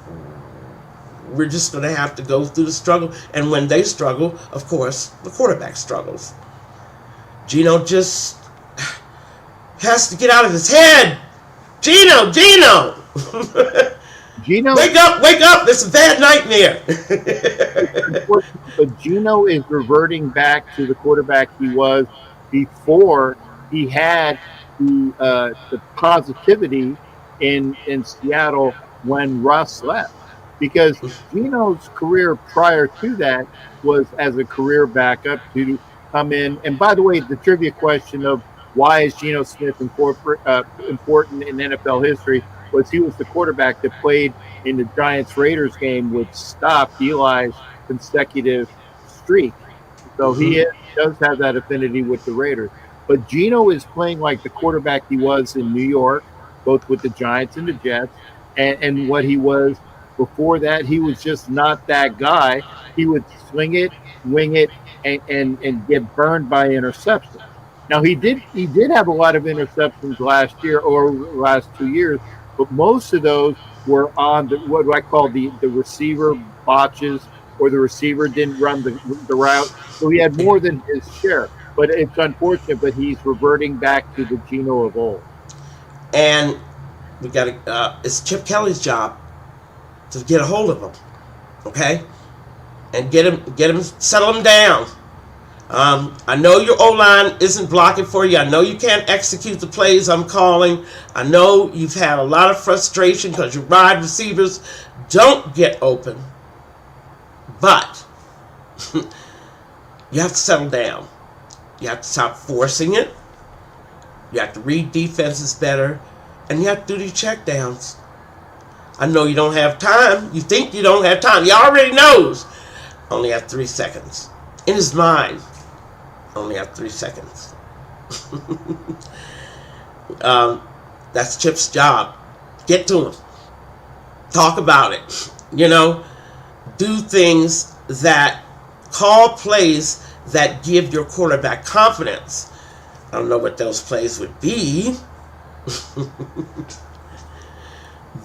we're just going to have to go through the struggle. And when they struggle, of course, the quarterback struggles. Gino just has to get out of his head. Gino! Gino, wake up! It's a bad nightmare. but Gino is reverting back to the quarterback he was before he had the positivity in Seattle when Russ left, because Gino's career prior to that was as a career backup to come in. And by the way, the trivia question of why is Geno Smith important in NFL history was he was the quarterback that played in the Giants-Raiders game, which stopped Eli's consecutive streak. So he does have that affinity with the Raiders. But Geno is playing like the quarterback he was in New York, both with the Giants and the Jets, and what he was before that. He was just not that guy. He would swing it, wing it, and get burned by interceptions. Now he did have a lot of interceptions last year or last 2 years, but most of those were on what I call the receiver botches, or the receiver didn't run the route. So he had more than his share. But it's unfortunate, but he's reverting back to the Geno of old. And we got to. It's Chip Kelly's job to get a hold of him, okay, and get him, settle him down. I know your O-line isn't blocking for you. I know you can't execute the plays I'm calling. I know you've had a lot of frustration because your wide receivers don't get open. But you have to settle down. You have to stop forcing it. You have to read defenses better. And you have to do these checkdowns. I know you don't have time. You think you don't have time. He already knows. Only have 3 seconds. In his mind, only have 3 seconds. That's Chip's job. Get to him. Talk about it. Do things that call plays that give your quarterback confidence. I don't know what those plays would be.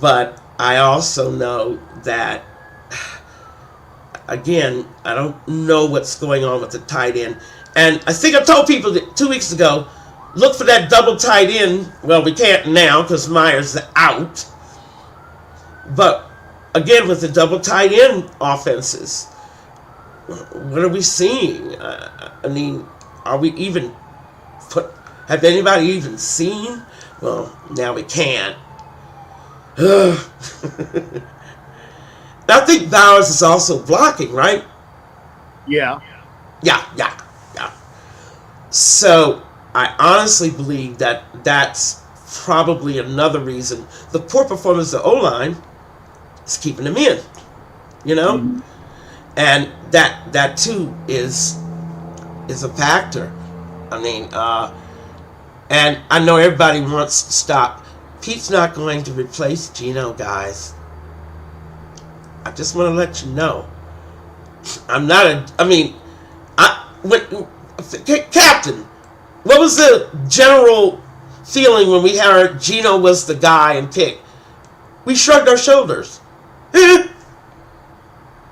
But I also know that, again, I don't know what's going on with the tight end. And I think I told people that 2 weeks ago, look for that double tight end. Well, we can't now because Myers is out. But again, with the double tight end offenses, what are we seeing? I mean, are we even have anybody even seen? Well, now we can't. I think Bowers is also blocking, right? Yeah. Yeah. So I honestly believe that that's probably another reason. The poor performance of the O-line is keeping them in, and that too is a factor. I mean, and I know everybody wants to stop. Pete's not going to replace Geno, guys. I just want to let you know. I'm not a. I mean, Captain, what was the general feeling when we heard Gino was the guy and pick? We shrugged our shoulders.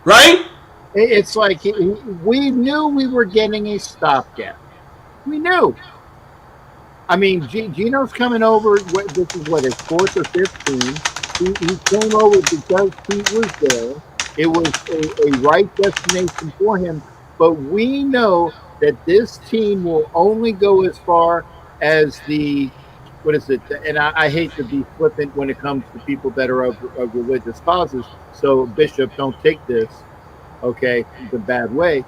Right? It's like we knew we were getting a stopgap. We knew. I mean, Gino's coming over. This is what, his fourth or fifth team. He came over because Pete was there. It was a right destination for him. But we know that this team will only go as far as the, what is it? And I hate to be flippant when it comes to people that are of religious causes. So, Bishop, don't take this, okay, the bad way.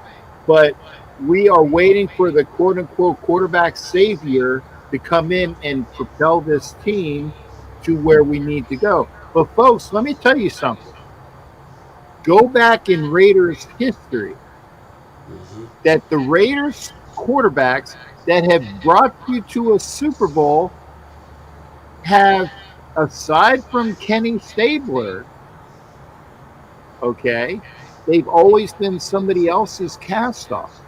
But we are waiting for the quote unquote quarterback savior to come in and propel this team to where we need to go. But folks, let me tell you something. Go back in Raiders history that the Raiders quarterbacks that have brought you to a Super Bowl have, aside from Kenny Stabler, okay, they've always been somebody else's cast off.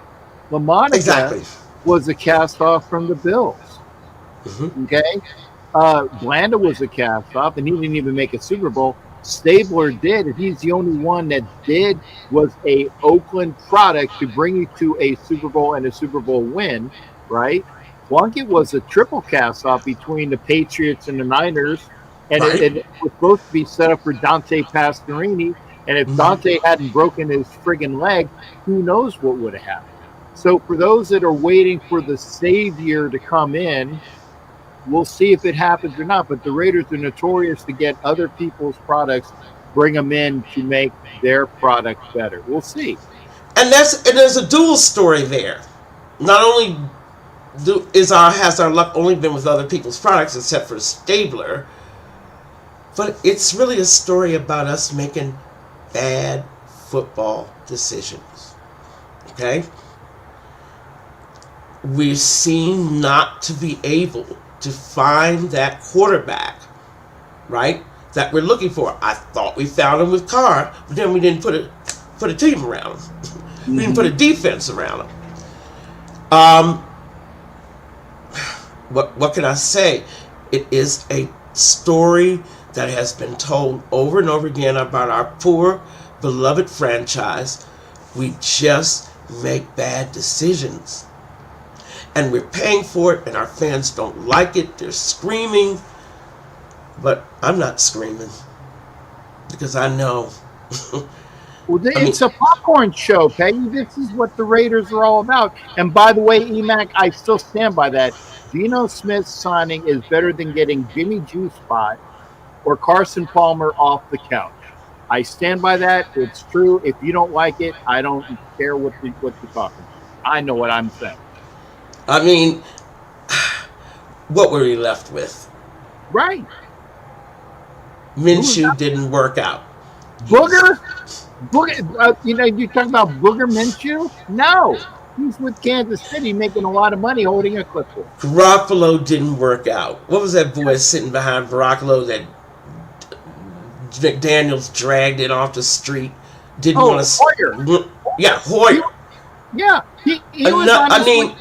LaMonica Exactly. was a cast off from the Bills. Okay. Blanda was a cast off, and he didn't even make a Super Bowl. Stabler did, and he's the only one that did, was a Oakland product to bring you to a Super Bowl and a Super Bowl win, right? Plunkett was a triple cast off between the Patriots and the Niners, and Right. it was supposed to be set up for Dante Pastorini. And if Dante hadn't broken his friggin' leg, who knows what would have happened. So for those that are waiting for the savior to come in, we'll see if it happens or not. But the Raiders are notorious to get other people's products, bring them in to make their product better. We'll see. And there's a dual story there. Not only has our luck only been with other people's products, except for Stabler, but it's really a story about us making bad football decisions. Okay? We seem not to be able to find that quarterback, right, that we're looking for. I thought we found him with Carr, but then we didn't put a team around him. We didn't put a defense around him. What can I say? It is a story that has been told over and over again about our poor, beloved franchise. We just make bad decisions. And we're paying for it, and our fans don't like it. They're screaming. But I'm not screaming. Because I know. Well, it's a popcorn show, Peggy. This is what the Raiders are all about. And by the way, EMAC, I still stand by that. Geno Smith's signing is better than getting Jimmy Juice Spot or Carson Palmer off the couch. I stand by that. It's true. If you don't like it, I don't care what you're talking about. I know what I'm saying. I mean, what were we left with? Right. Minshew didn't work out. Booger? You're talking about Booger Minshew? No. He's with Kansas City making a lot of money holding a clipboard. Garoppolo didn't work out. What was that boy sitting behind Garoppolo that McDaniels dragged it off the street? Didn't want to. Hoyer. Yeah, Hoyer. Yeah, he was on his way to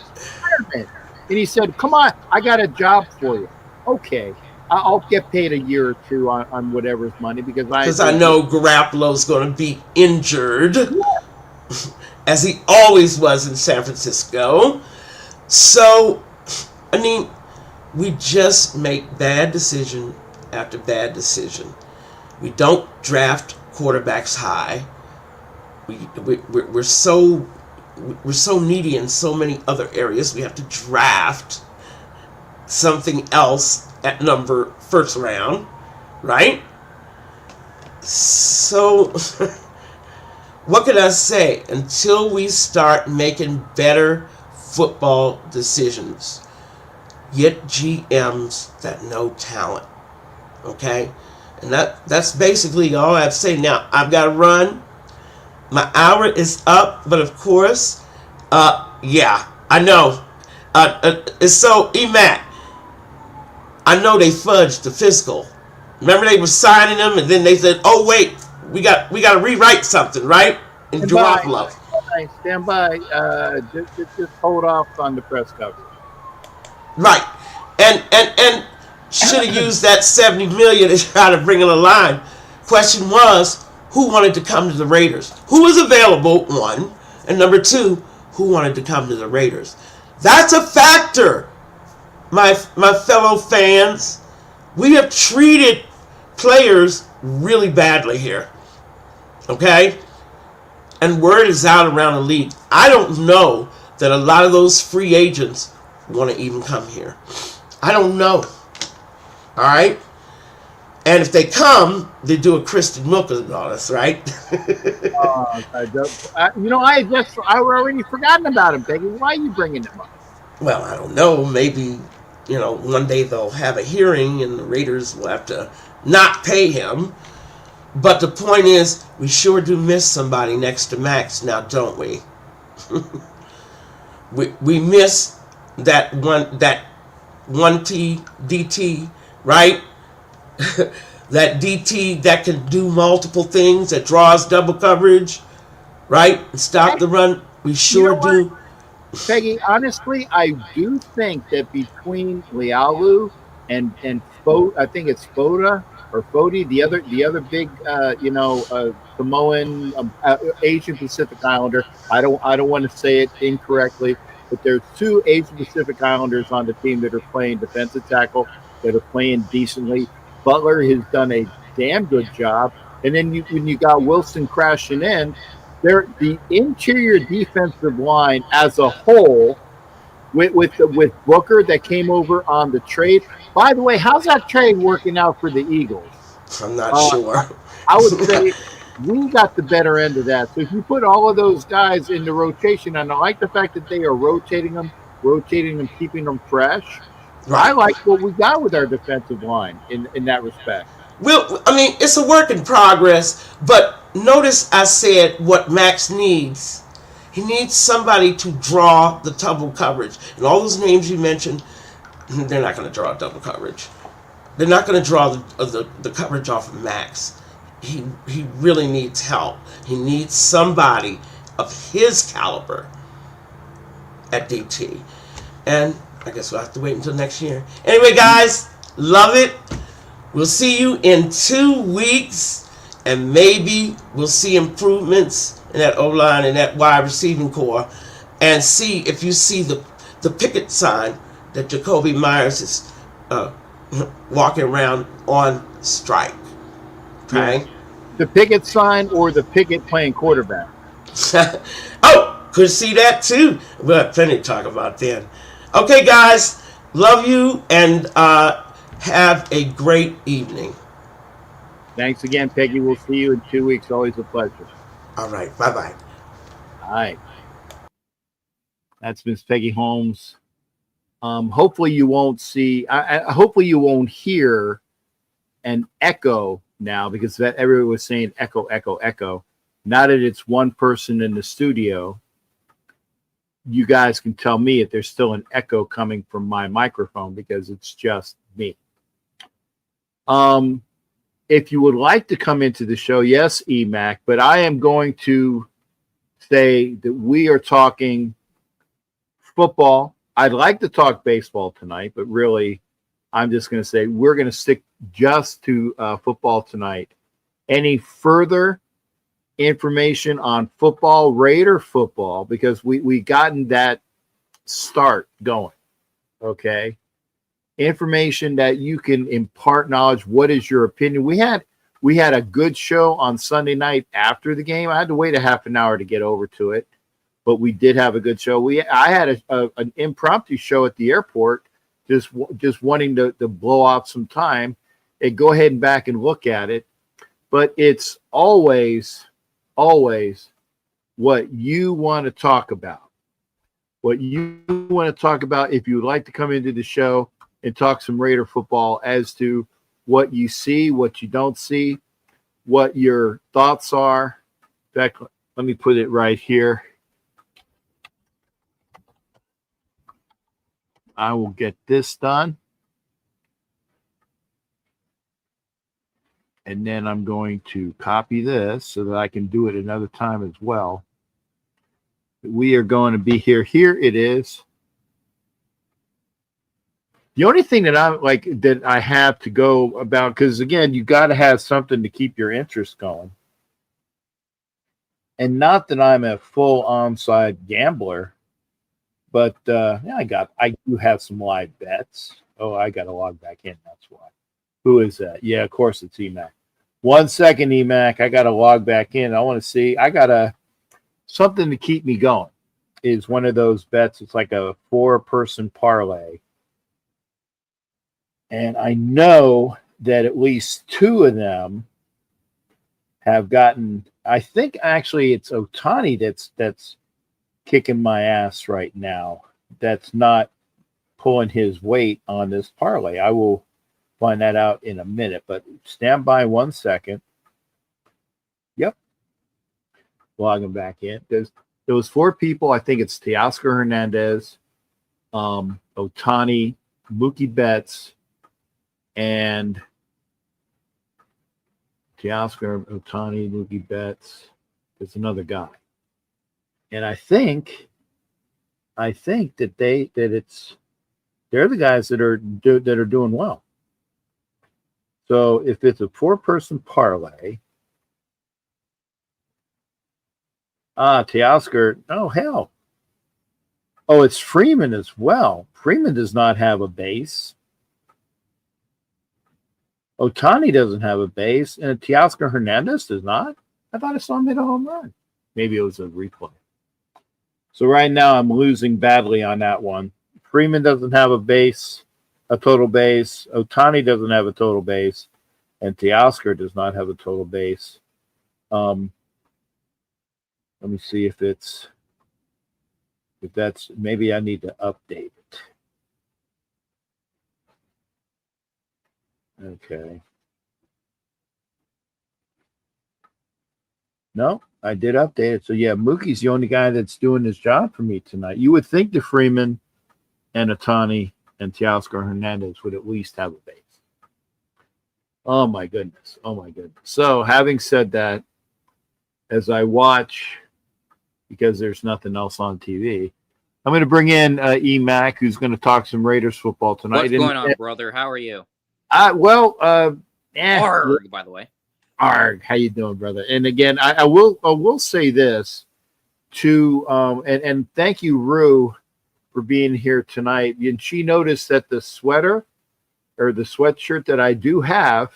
retirement. And he said, come on, I got a job for you. Okay, I'll get paid a year or two on whatever's money because I know Garoppolo's going to be injured, as he always was in San Francisco. So, I mean, we just make bad decision after bad decision. We don't draft quarterbacks high. We're so needy in so many other areas. We have to draft something else at first round, right? So, what can I say? Until we start making better football decisions, get GMs that know talent, okay? And that's basically all I have to say. Now, I've got to run. My hour is up, but of course, yeah, I know. So, EMAC, I know they fudged the physical. Remember they were signing them, and then they said, oh, wait, we got to rewrite something, right? In Stand by, Garoppolo. stand by. Just hold off on the press coverage. Right. And should have used that 70 million to try to bring in a line. Question was, who wanted to come to the Raiders? Who was available, one, and number two, who wanted to come to the Raiders? That's a factor, my fellow fans. We have treated players really badly here. Okay? And word is out around the league. I don't know that a lot of those free agents want to even come here. I don't know. All right? And if they come, they do a Kristen Wilkins on us, right? I already forgotten about him, Peggy. Why are you bringing him up? Well, I don't know. Maybe, one day they'll have a hearing and the Raiders will have to not pay him. But the point is, we sure do miss somebody next to Max now, don't we? we miss that one T DT, right? That DT that can do multiple things, that draws double coverage, right? And stop the run. We sure do. Peggy, honestly, I do think that between Lialu and I think it's Foda or Fodi, the other big Samoan Asian Pacific Islander. I don't want to say it incorrectly, but there's two Asian Pacific Islanders on the team that are playing defensive tackle that are playing decently. Butler has done a damn good job, and then when you got Wilson crashing in, the interior defensive line as a whole, with Booker that came over on the trade. By the way, how's that trade working out for the Eagles? I'm not sure. I would say we got the better end of that. So if you put all of those guys in the rotation, and I like the fact that they are rotating them, keeping them fresh. Right. I like what we got with our defensive line in that respect. Well, I mean, it's a work in progress, but notice I said what Max needs. He needs somebody to draw the double coverage. And all those names you mentioned, they're not going to draw double coverage. They're not going to draw the coverage off of Max. He really needs help. He needs somebody of his caliber at DT. And I guess we'll have to wait until next year. Anyway, guys, love it. We'll see you in 2 weeks, and maybe we'll see improvements in that O-line and that wide receiving core, and see if you see the picket sign that Jacoby Myers is walking around on strike. Okay? Yeah. The picket sign or the picket playing quarterback? Oh, could see that too. We'll have plenty to talk about then. Okay, guys, love you, and have a great evening. Thanks again, Peggy. We'll see you in 2 weeks. Always a pleasure. All right. Bye-bye. All right. That's Miss Peggy Holmes. Hopefully you won't see. Hopefully you won't hear an echo now, because everyone was saying echo, echo, echo. Now that it's one person in the studio, you guys can tell me if there's still an echo coming from my microphone, because it's just me. If you would like to come into the show, yes, EMAC, but I am going to say that we are talking football. I'd like to talk baseball tonight, but really, I'm just going to say we're going to stick just to football tonight. Any further information on football, Raider football, because we gotten that start going, okay? Information that you can impart knowledge. What is your opinion? We had a good show on Sunday night after the game. I had to wait a half an hour to get over to it, but we did have a good show. I had an impromptu show at the airport, just wanting to blow off some time and go ahead and back and look at it. But it's always what you want to talk about. What you want to talk about. If you would like to come into the show and talk some Raider football as to what you see, what you don't see, what your thoughts are. In fact, let me put it right here. I will get this done. And then I'm going to copy this so that I can do it another time as well. We are going to be here. Here it is. The only thing that I have to go about, because again, you got to have something to keep your interest going. And not that I'm a full onside gambler, but I do have some live bets. Oh, I got to log back in. That's why. Who is that? Yeah, of course it's EMAC. 1 second, EMAC. I got to log back in. I want to see. I got something to keep me going. Is one of those bets. It's like a 4-person parlay. And I know that at least 2 of them have gotten. I think actually it's Otani that's kicking my ass right now. That's not pulling his weight on this parlay. I will find that out in a minute, but stand by 1 second. Yep. Logging back in. There was 4 people. I think it's Teoscar Hernandez, Otani, Mookie Betts, and Teoscar, Otani, Mookie Betts. There's another guy. And I think that they're the guys that are doing well. So if it's a 4-person parlay, Teoscar, oh hell. Oh, it's Freeman as well. Freeman does not have a base. Otani doesn't have a base, and Teoscar Hernandez does not. I thought I saw him hit a home run. Maybe it was a replay. So right now I'm losing badly on that one. Freeman doesn't have a total base. Otani doesn't have a total base, and Teoscar does not have a total base. Let me see if that's maybe I need to update it. Okay. No, I did update it. So yeah, Mookie's the only guy that's doing his job for me tonight. You would think the Freeman and Otani and Teoscar Hernandez would at least have a base. Oh my goodness. So having said that, as I watch, because there's nothing else on TV, I'm going to bring in EMAC, who's going to talk some Raiders football tonight. What's going on, brother? How are you? Arg, by the way. Arg, how you doing, brother? And again, I will say this to and thank you, Rue, for being here tonight. And she noticed that the sweater or the sweatshirt that I do have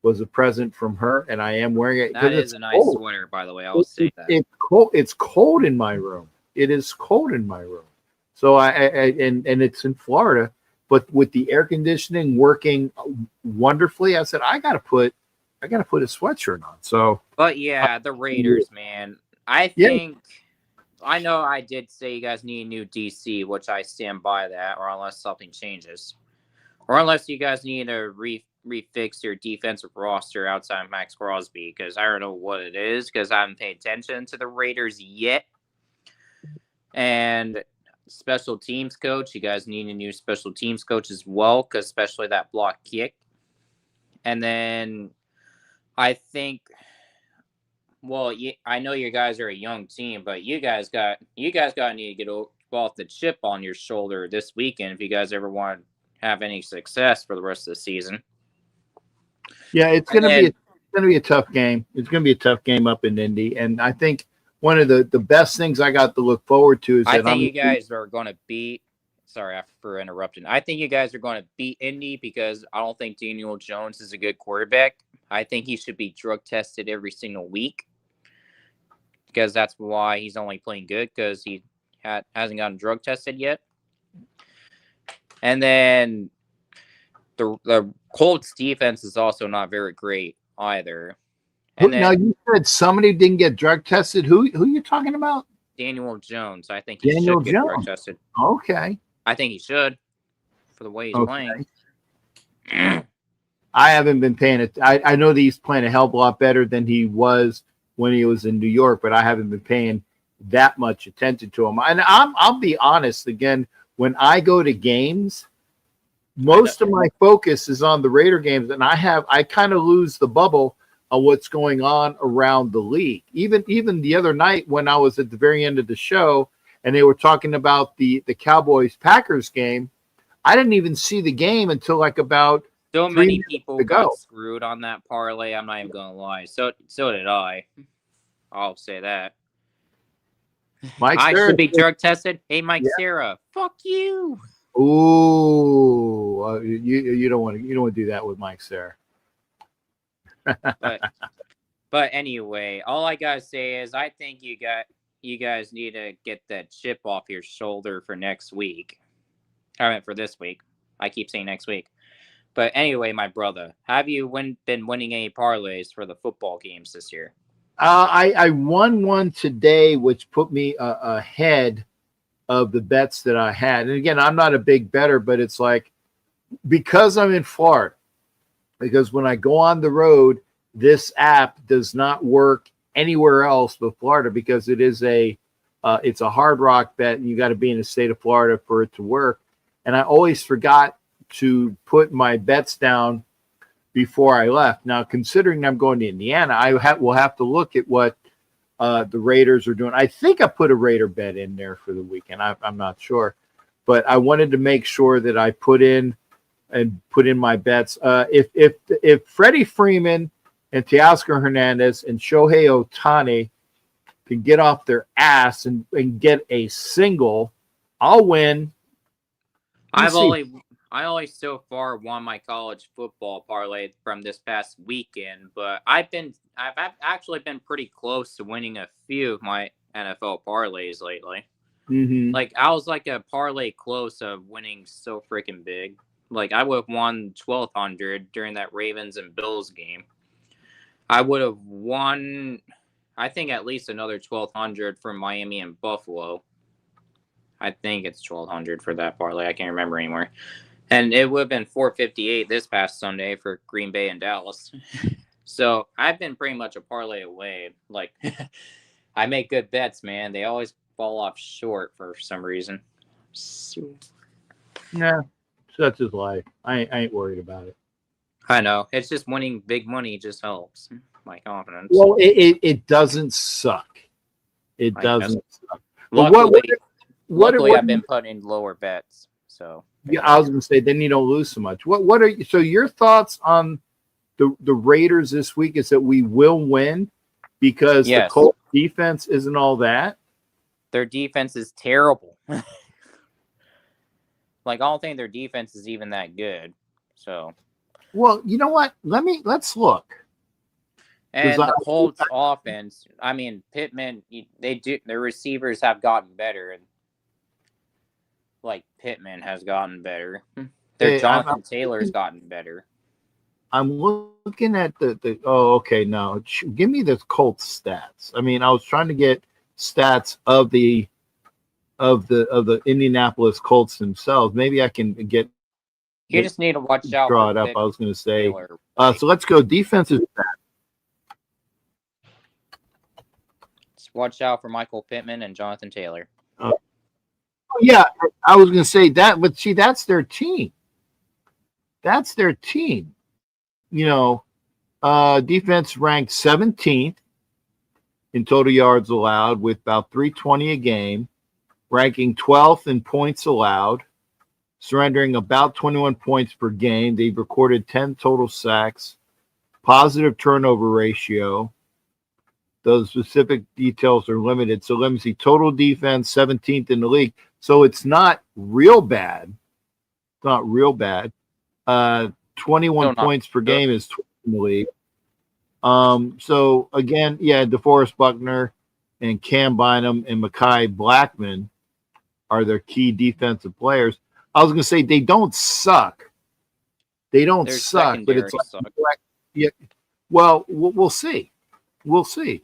was a present from her, and I am wearing it. That is a nice sweater, by the way. I will say that. It's cold. It's cold in my room. It is cold in my room. So and it's in Florida, but with the air conditioning working wonderfully, I said I gotta put a sweatshirt on. So, but yeah, the Raiders, man. I think I know I did say you guys need a new DC, which I stand by that, or unless something changes, or unless you guys need to refix your defensive roster outside of Max Crosby, because I don't know what it is, because I haven't paid attention to the Raiders yet. And special teams coach, you guys need a new special teams coach as well, because especially that block kick. And then I think, well, I know you guys are a young team, but you guys got to need to get off the chip on your shoulder this weekend if you guys ever want to have any success for the rest of the season. Yeah, it's going to be a tough game. It's going to be a tough game up in Indy, and I think one of the best things I got to look forward to is I think you guys are going to beat. Sorry for interrupting. I think you guys are going to beat Indy because I don't think Daniel Jones is a good quarterback. I think he should be drug tested every single week, because that's why he's only playing good, because he hasn't gotten drug tested yet. And then the Colts defense is also not very great either. And now you said somebody didn't get drug tested. Who are you talking about? Daniel Jones. I think he should get drug tested. Okay. I think he should, for the way he's playing. I haven't been paying it. I know that he's playing a hell of a lot better than he was when he was in New York, but I haven't been paying that much attention to him. And I'll be honest, again, when I go to games, Most of my focus is on the Raider games, and I kind of lose the bubble on what's going on around the league. Even the other night when I was at the very end of the show and they were talking about the Cowboys Packers game, I didn't even see the game until like about so 3 many minutes people to go. got screwed on that parlay. I'm not even gonna lie. So did I. I'll say that. Mike I Sarah, should be drug tested. Hey, Mike Yeah. Sarah, fuck you. Ooh, you don't want to do that with Mike Sarah. But anyway, all I gotta say is I think you guys need to get that chip off your shoulder for next week. I mean, for this week. I keep saying next week. But anyway, my brother, have you been winning any parlays for the football games this year? I won one today, which put me ahead of the bets that I had. And again, I'm not a big bettor, but it's like because I'm in Florida, because when I go on the road, this app does not work anywhere else but Florida because it's a hard rock bet and you got to be in the state of Florida for it to work. And I always forgot to put my bets down before I left. Now, considering I'm going to Indiana, will have to look at what the Raiders are doing. I think I put a Raider bet in there for the weekend. I'm not sure, but I wanted to make sure that I put in my bets. If Freddie Freeman and Teoscar Hernandez and Shohei Ohtani can get off their ass and get a single, I'll win. I only so far won my college football parlay from this past weekend, but I've actually been pretty close to winning a few of my NFL parlays lately. Mm-hmm. Like I was like a parlay close of winning so freaking big. Like I would have won 1,200 during that Ravens and Bills game. I would have won, I think, at least another 1,200 from Miami and Buffalo. I think it's 1,200 for that parlay. I can't remember anymore. And it would have been 458 this past Sunday for Green Bay and Dallas. So I've been pretty much a parlay away. Like I make good bets, man. They always fall off short for some reason. Yeah, such is life. I ain't worried about it. I know. It's just winning big money just helps my confidence. Well, it doesn't suck. It doesn't suck. Luckily, I've been putting lower bets. So yeah, I was going to say then you don't lose so much. What are so your thoughts on the Raiders this week? Is that we will win because the Colts defense isn't all that? Their defense is terrible. Like I don't think their defense is even that good. So, well, you know what? Let's look. And the Colts offense, I mean, Pittman, their receivers have gotten better, and like Pittman has gotten better. Their Jonathan Taylor's gotten better. I'm looking at the okay, no. Give me the Colts stats. I mean, I was trying to get stats of the Indianapolis Colts themselves. Maybe I can get. You just need to watch out. Draw it up. I was going to say. So let's go defensive stats. Just watch out for Michael Pittman and Jonathan Taylor. Yeah, I was going to say that, but see, that's their team. That's their team. You know, defense ranked 17th in total yards allowed with about 320 a game, ranking 12th in points allowed, surrendering about 21 points per game. They've recorded 10 total sacks, positive turnover ratio. Those specific details are limited. So let me see. Total defense, 17th in the league. So it's not real bad. It's not real bad. 21 points per game is 12th in the league. So again, yeah, DeForest Buckner and Cam Bynum and Mekhi Blackman are their key defensive players. I was going to say they don't suck. They don't suck, but it's like, yeah. Well, we'll see. We'll see.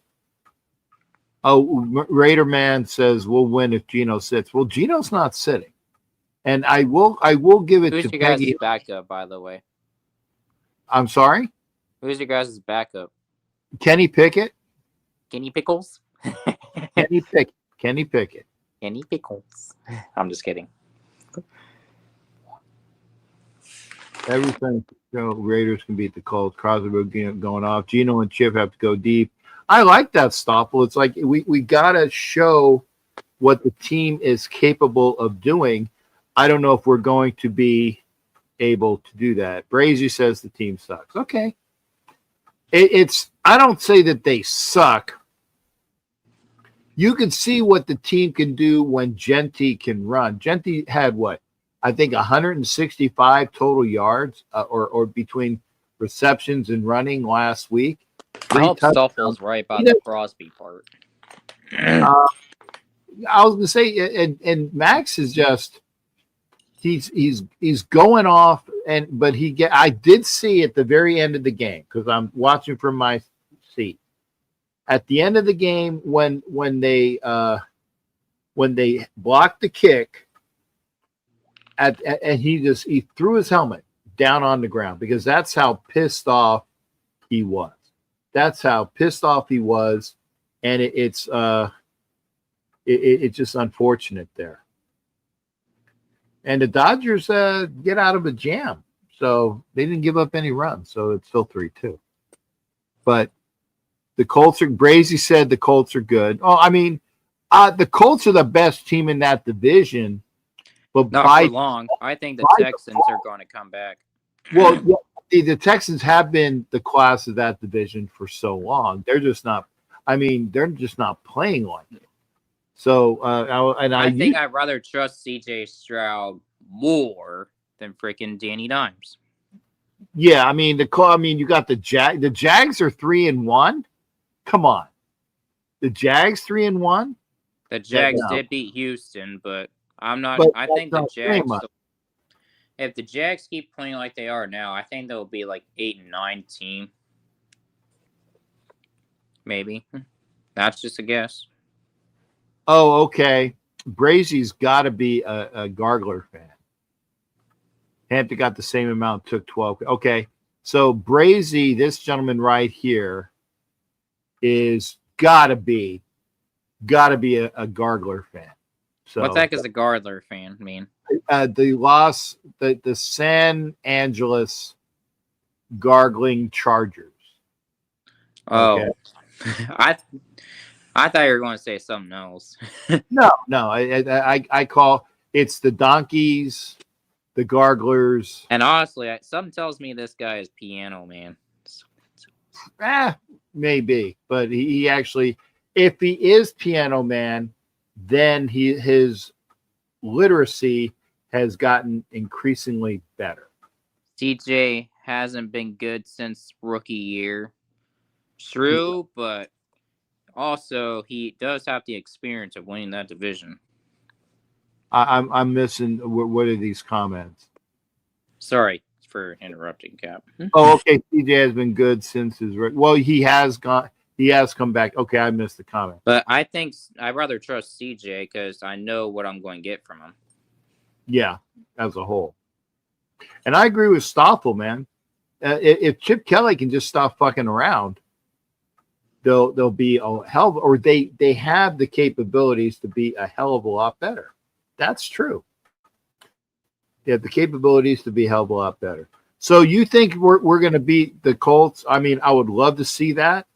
Oh, Raider Man says we'll win if Geno sits. Well, Geno's not sitting, and I will give it to Peggy. Who's your guys' backup, by the way? I'm sorry. Who's your guys' backup? Kenny Pickett. Kenny Pickles. Kenny Pickett. Kenny Pickett. Kenny Pickles. I'm just kidding. Everything. Raiders can beat the Colts. Crosby going off. Geno and Chip have to go deep. I like that, Stoppel. It's like we got to show what the team is capable of doing. I don't know if we're going to be able to do that. Brazy says the team sucks. Okay. It's I don't say that they suck. You can see what the team can do when Genty can run. Genty had what? I think 165 total yards or between receptions and running last week. I hope Stuffel's right about the Crosby part. I was going to say, and Max is just he's going off, but I did see at the very end of the game because I'm watching from my seat. At the end of the game, when they blocked the kick, and he threw his helmet down on the ground because that's how pissed off he was. That's how pissed off he was, and it's just unfortunate there. And the Dodgers get out of a jam, so they didn't give up any runs, so it's still 3-2. But the Colts are. Brazy said the Colts are good. Oh, I mean, the Colts are the best team in that division. But not for long. I think the Texans are going to come back. Well, yeah, the Texans have been the class of that division for so long. They're just not. I mean, they're just not playing like it. So, I think I'd rather trust C.J. Stroud more than freaking Danny Dimes. Yeah, I mean you got the Jag. The Jags are 3-1. Come on, the Jags 3-1. The Jags did beat Houston, but I'm not. But I think the Jags. If the Jags keep playing like they are now, I think they'll be like 8-9 team. Maybe. That's just a guess. Oh, okay. Brazy's got to be a Gargler fan. Hampton got the same amount, took 12. Okay. So Brazy, this gentleman right here, is got to be a Gargler fan. So what the heck is a Gargler fan mean? The San Angeles Gargling Chargers. Oh, okay. I thought you were going to say something else. No. I call it's the Donkeys, the Garglers. And honestly, something tells me this guy is Piano Man. Maybe, but he actually, if he is Piano Man, then his literacy has gotten increasingly better. CJ hasn't been good since rookie year. True, but also he does have the experience of winning that division. I'm missing. What are these comments? Sorry for interrupting, Cap. Oh, okay. CJ has been good since his. Well, he has come back. Okay, I missed the comment. But I think I'd rather trust CJ because I know what I'm going to get from him. Yeah, as a whole. And I agree with Stoffel, man. If Chip Kelly can just stop fucking around, they'll be a hell, or they have the capabilities to be a hell of a lot better. That's true. They have the capabilities to be a hell of a lot better. So you think we're going to beat the Colts? I mean, I would love to see that.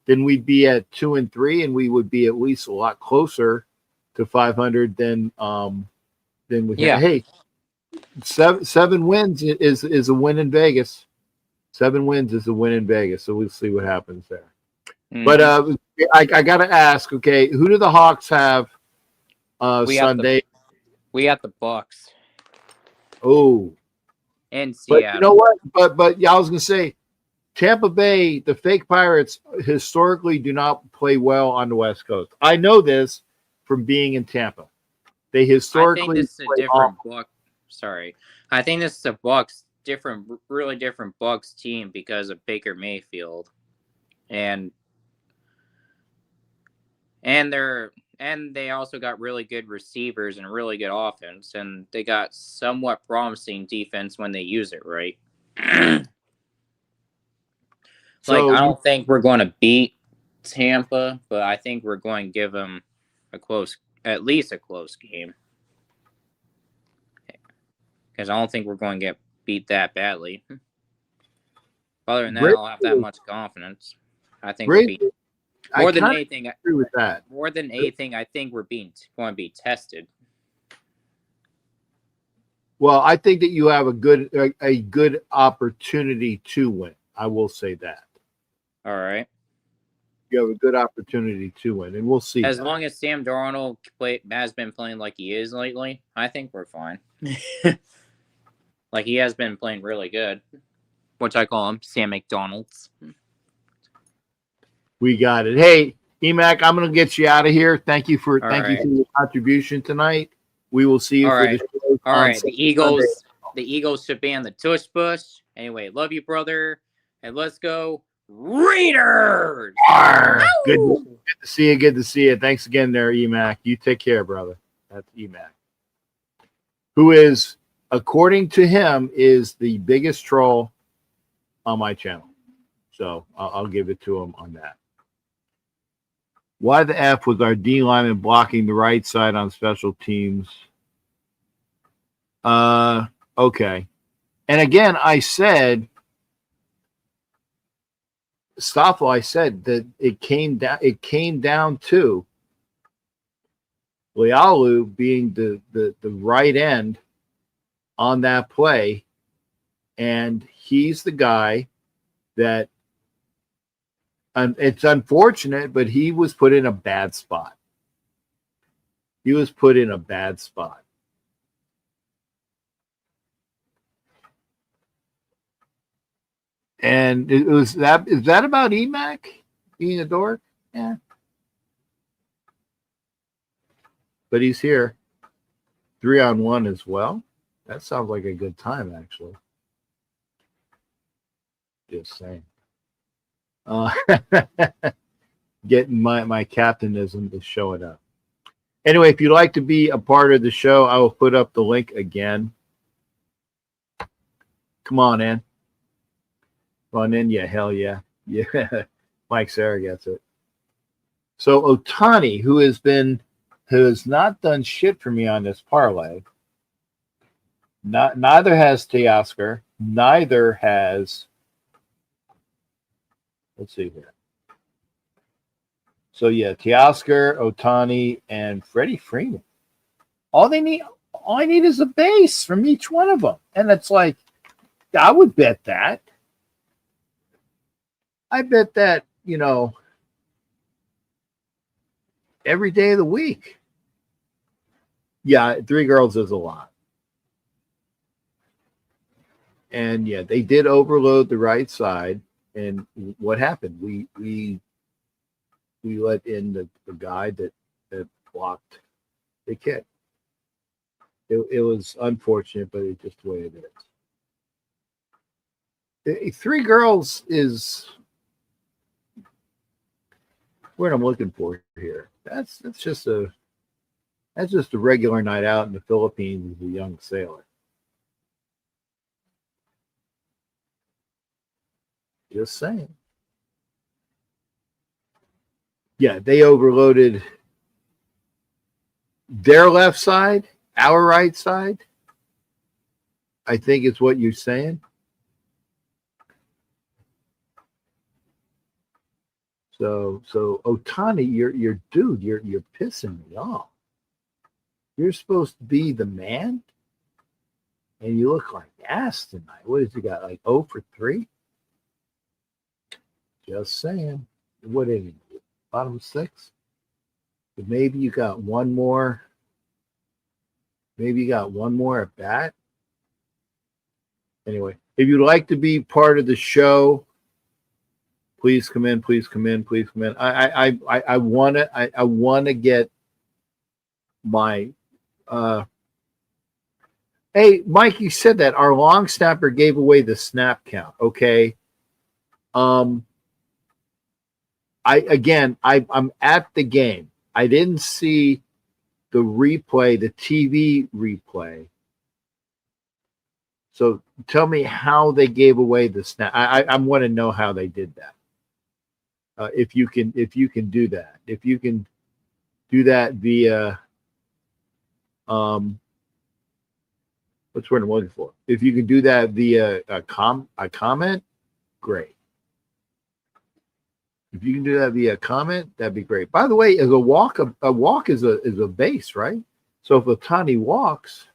Then we'd be at 2-3, and we would be at least a lot closer to 500 than we. Yeah. Hey, seven wins is a win in Vegas. 7 wins is a win in Vegas. So we'll see what happens there. Mm-hmm. But I got to ask. Okay, who do the Hawks have Sunday? We got the Bucks. Oh, and Seattle. But you know what? But I was gonna say, Tampa Bay, the fake Pirates historically do not play well on the West Coast. I know this from being in Tampa. They historically. I think this is a different Buck. Sorry, I think this is a Bucks really different Bucks team because of Baker Mayfield, and they also got really good receivers and really good offense, and they got somewhat promising defense when they use it right. So I don't think we're going to beat Tampa, but I think we're going to give them at least a close game. Because I don't think we're going to get beat that badly. Other than that, I Great don't have that much confidence. I think we're Great. being I more than kinda anything. agree with that. More than anything, I think we're going to be tested. Well, I think that you have a good opportunity to win. I will say that. All right. You have a good opportunity to win, and we'll see. As long as Sam Darnold has been playing like he is lately, I think we're fine. Like he has been playing really good, which I call him Sam McDonald's. We got it. Hey, EMAC, I'm going to get you out of here. Thank you for right. your contribution tonight. We will see you All for right. the show. All right. Sunday. The Eagles should be on the tush push. Anyway, love you, brother, and let's go Raiders. Good to see you. Good to see you. Thanks again, there, EMAC. You take care, brother. That's EMAC, who is, according to him, is the biggest troll on my channel. So I'll give it to him on that. Why the F was our D lineman blocking the right side on special teams? Okay. And again, I said, Stoffel, I said that it came down to Lealu being the right end on that play, and he's the guy that, and it's unfortunate, but he was put in a bad spot. He was put in a bad spot. And is that about EMAC being a dork? Yeah. But he's here. 3-on-1 as well. That sounds like a good time, actually. Just saying. Getting my captainism is showing up. Anyway, if you'd like to be a part of the show, I will put up the link again. Come on in. Come on in, yeah, hell yeah. Yeah. Mike Sarah gets it. So Otani, who has not done shit for me on this parlay. Neither has Teoscar. Neither has, let's see here. So yeah, Teoscar, Otani, and Freddie Freeman. All I need is a base from each one of them. And it's like, I would bet that. I bet that, every day of the week. Yeah, 3 girls is a lot. And yeah, they did overload the right side. And what happened? We let in the guy that blocked the kick. It was unfortunate, but it's just the way it is. 3 girls is what I'm looking for here. That's just a regular night out in the Philippines as a young sailor. Just saying. Yeah, they overloaded their left side, our right side. I think is what you're saying. So Otani, you're dude, you're pissing me off. You're supposed to be the man, and you look like ass tonight. What has he got? Like 0 for 3? Just saying. What inning? Bottom 6? But maybe you got one more. Maybe you got one more at bat. Anyway, if you'd like to be part of the show, please come in. Please come in. Please come in. I wanna get my. Hey, Mike, you said that our long snapper gave away the snap count. Okay. I'm at the game. I didn't see the replay, the TV replay. So tell me how they gave away the snap. I want to know how they did that. If you can do that, if you can do that via What's what I'm looking for? If you can do that via a comment, great. If you can do that via comment, that'd be great. By the way, is a walk is a base, right? So if Otani walks,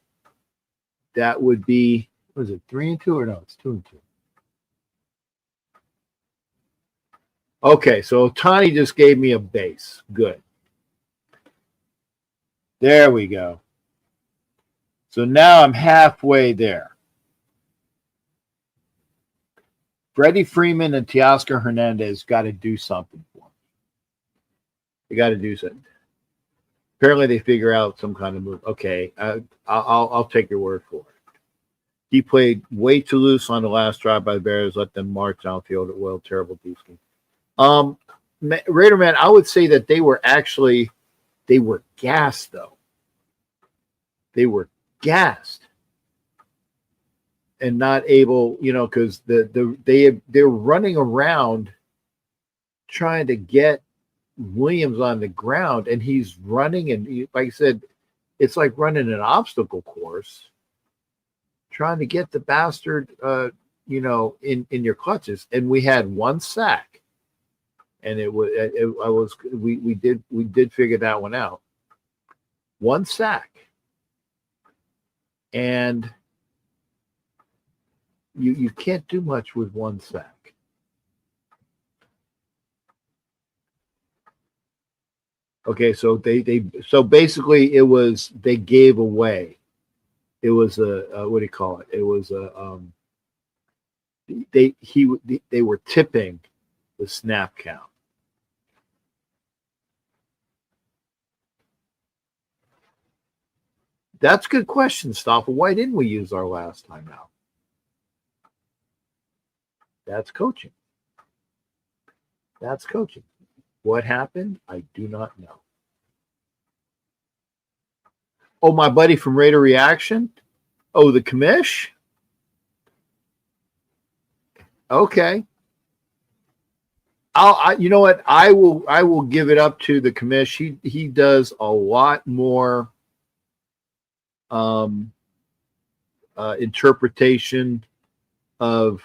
that would be, what is it, 3-2 or no? It's 2-2. Okay, so Otani just gave me a base. Good. There we go. So now I'm halfway there. Freddie Freeman and Teoscar Hernandez got to do something for me. They got to do something. Apparently, they figure out some kind of move. Okay, I'll take your word for it. He played way too loose on the last drive by the Bears. Let them march downfield at will. Terrible defense. Raider man, I would say that they were gassed though. They were gassed and not able, because they're running around trying to get Williams on the ground, and he's running, and like I said, it's like running an obstacle course, trying to get the bastard, in your clutches. And we had one sack, and we did figure that one out. One sack, and you can't do much with one sack. Okay, so so basically they gave away. It was what do you call it? It was they were tipping the snap count. That's a good question, Stoffel. Why didn't we use our last time out? That's coaching. That's coaching. What happened? I do not know. Oh, my buddy from Raider Reaction? Oh, the commish? Okay. You know what? I will give it up to the commish. He does a lot more interpretation of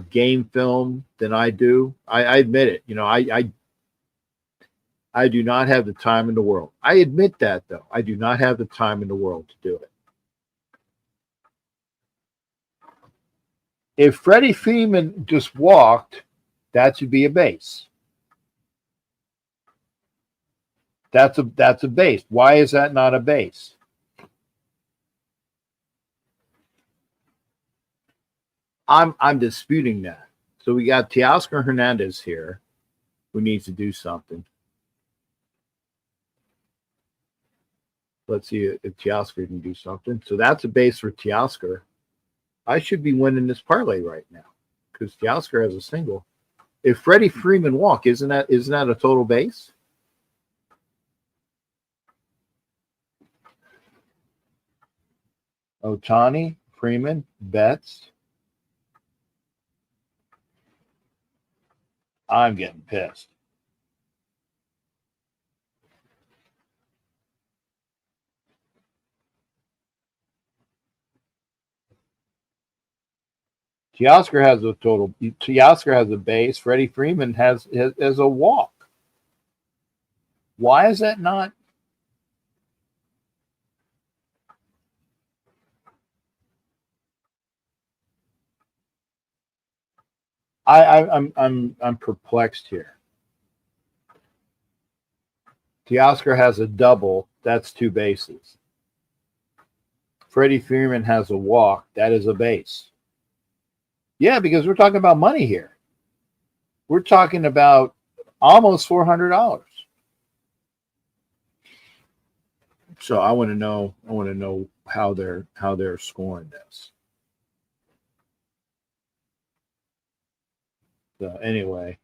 game film than I do. I admit it. I do not have the time in the world. I admit that, though. I do not have the time in the world to do it. If Freddie Freeman just walked, that should be a base. That's a base. Why is that not a base? I'm disputing that. So we got Teoscar Hernandez here, who needs to do something. Let's see if Teoscar can do something. So that's a base for Teoscar. I should be winning this parlay right now because Teoscar has a single. If Freddie Freeman walk, isn't that a total base? Otani, Freeman, Betts. I'm getting pissed. Teoscar has a total. Teoscar has a base. Freddie Freeman has a walk. Why is that not? I'm perplexed here. Teoscar has a double. That's two bases. Freddie Freeman has a walk. That is a base. Yeah, because we're talking about money here. We're talking about almost $400. So I want to know how they're scoring this. So anyway,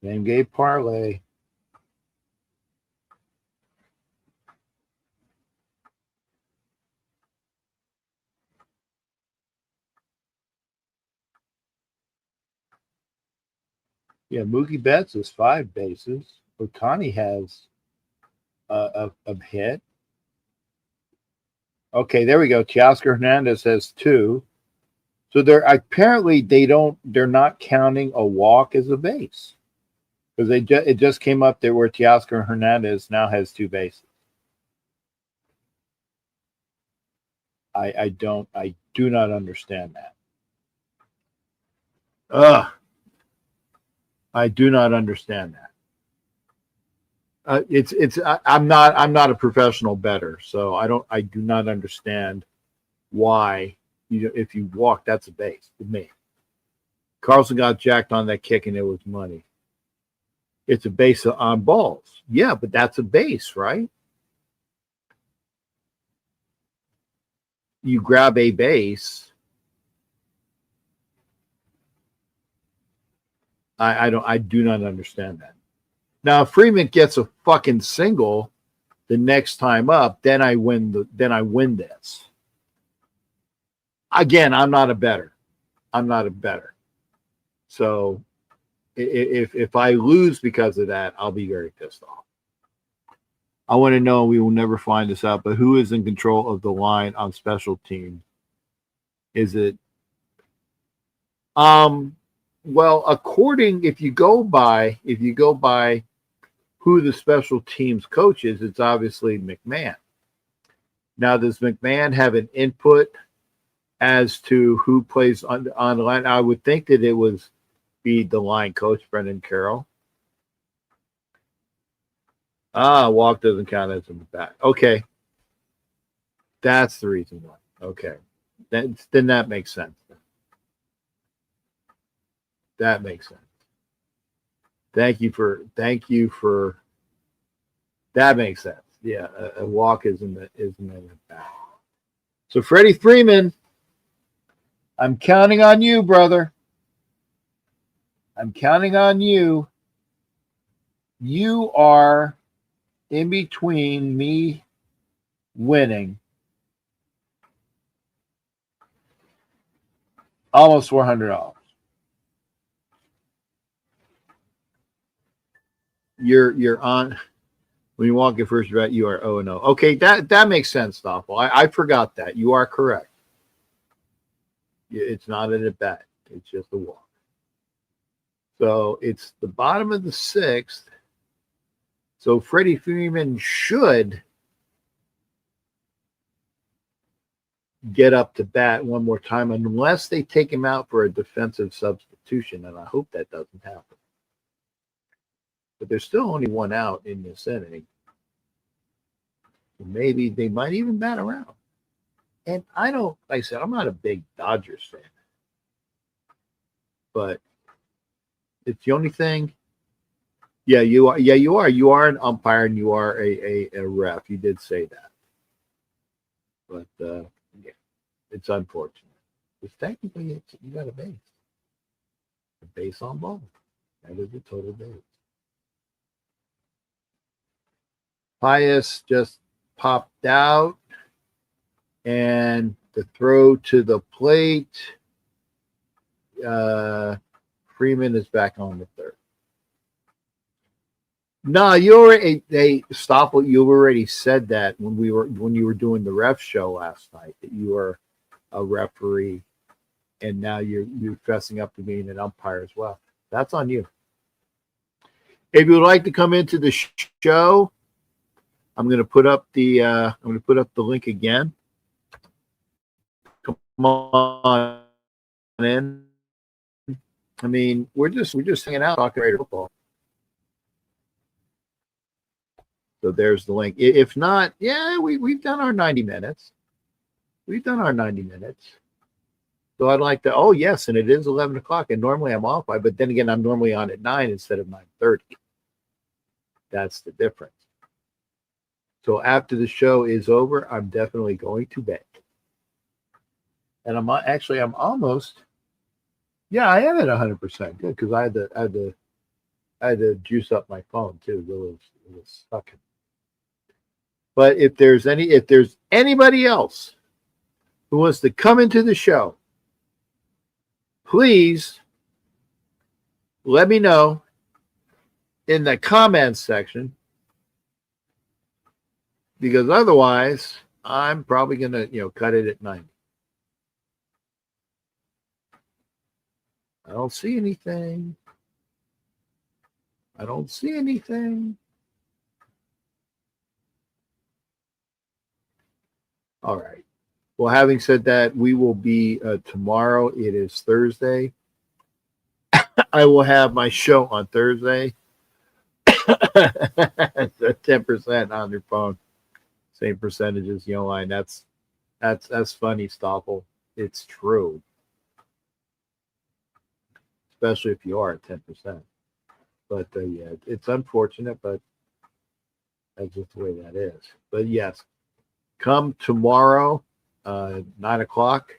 name game parlay. Yeah, Mookie Betts is 5 bases. Otani has a hit. Okay, there we go. Teoscar Hernandez has 2. So they're not counting a walk as a base. Because it just came up there where Teoscar Hernandez now has 2 bases. I do not understand that. I do not understand that. I'm not a professional bettor, so I do not understand why if you walk, that's a base to me. Carlson got jacked on that kick and it was money. It's a base on balls. Yeah, but that's a base, right? You grab a base. I do not understand that. Now, if Freeman gets a fucking single the next time up, then I win this. Again, I'm not a bettor. So if I lose because of that, I'll be very pissed off. I want to know, we will never find this out, but who is in control of the line on special teams? Is it well, if you go by who the special teams coach is, it's obviously McMahon. Now, does McMahon have an input as to who plays on the line? I would think that it would be the line coach, Brendan Carroll. Walk doesn't count as in the back. Okay. That's the reason why. Okay. Then that makes sense. That makes sense. Thank you for that makes sense. Yeah, a walk isn't in the back. So Freddie Freeman, I'm counting on you, brother. I'm counting on you. You are in between me winning almost $400. You're on when you walk your first bet. You are 0-0. Okay, that makes sense, Stoffel. I forgot that. You are correct. It's not a bet. It's just a walk. So it's the bottom of the 6th. So Freddie Freeman should get up to bat one more time unless they take him out for a defensive substitution, and I hope that doesn't happen. But there's still only 1 out in this inning. Maybe they might even bat around. And like I said, I'm not a big Dodgers fan. But it's the only thing. Yeah, you are. Yeah, you are. You are an umpire and you are a ref. You did say that. But yeah, it's unfortunate. Because technically, you got a base. A base on ball. That is a total base. Pius just popped out, and the throw to the plate. Freeman is back on the 3rd. No, you already said that when you were doing the ref show last night that you were a referee, and now you're fessing up to being an umpire as well. That's on you. If you would like to come into the show, I'm going to put up the link again. Come on in. I mean, we're just hanging out talking Raider football. So there's the link. If not, yeah, we've done our 90 minutes. We've done our 90 minutes. So I'd like to. Oh yes, and it is 11 o'clock, and normally I'm off by, but then again, I'm normally on at 9 instead of 9:30. That's the difference. So after the show is over, I'm definitely going to bed. And I'm almost. Yeah, I am at 100%. Good, because I had to juice up my phone too. It was sucking. But if there's anybody else who wants to come into the show, please let me know in the comments section, because otherwise I'm probably gonna, cut it at 90. I don't see anything. I don't see anything. All right. Well, having said that, we will be tomorrow. It is Thursday. I will have my show on Thursday. 10% on your phone. Same percentages, line. That's funny, Stoffel. It's true. Especially if you are at 10%. But yeah, it's unfortunate, but that's just the way that is. But yes, come tomorrow, 9 o'clock,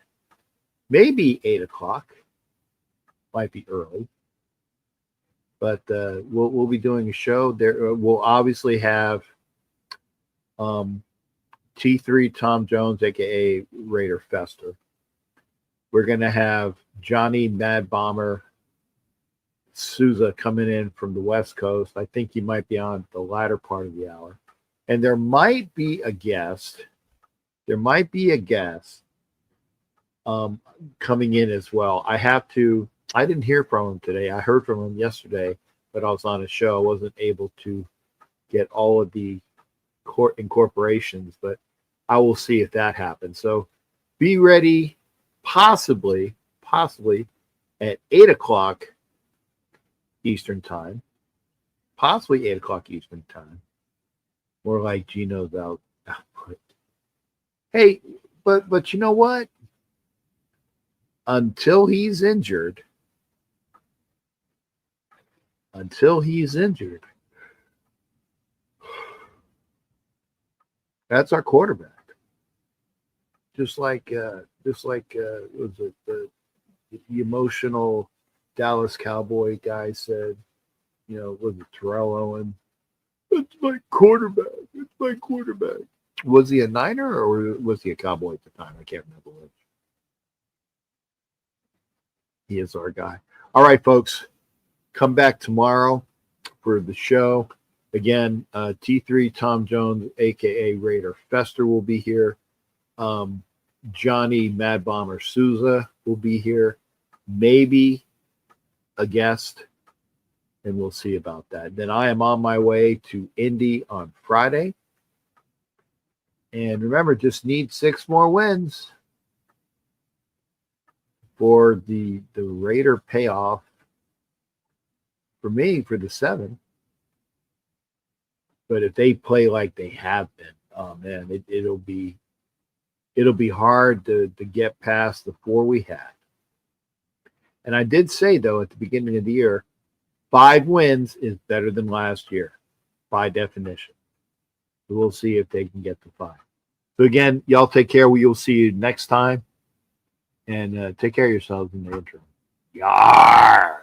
maybe 8 o'clock. Might be early, but we'll be doing a show there. We'll obviously have T3 Tom Jones, aka Raider Fester. We're gonna have Johnny Mad Bomber Souza coming in from the West Coast. I think he might be on the latter part of the hour, and there might be a guest. Coming in as well. I didn't hear from him today. I heard from him yesterday, but I was on a show. I wasn't able to get all of the court incorporations, but I will see if that happens. So be ready, possibly at 8 o'clock Eastern time, possibly 8 o'clock Eastern time, more like Gino's output. Hey, but you know what? Until he's injured, that's our quarterback. Just like was it the emotional Dallas Cowboy guy said, was it Terrell Owen? It's my quarterback. Was he a Niner or was he a Cowboy at the time? I can't remember which. He is our guy. All right, folks. Come back tomorrow for the show. Again, T3 Tom Jones, a.k.a. Raider Fester, will be here. Johnny Mad Bomber Souza will be here. Maybe a guest, and we'll see about that. Then I am on my way to Indy on Friday. And remember, just need 6 more wins for the Raider payoff for me for the 7. But if they play like they have been, oh man, it'll be hard to get past the 4 we had. And I did say though at the beginning of the year, 5 wins is better than last year by definition. So we'll see if they can get to 5. So again, y'all take care. We'll see you next time. And take care of yourselves in the interim. Yar!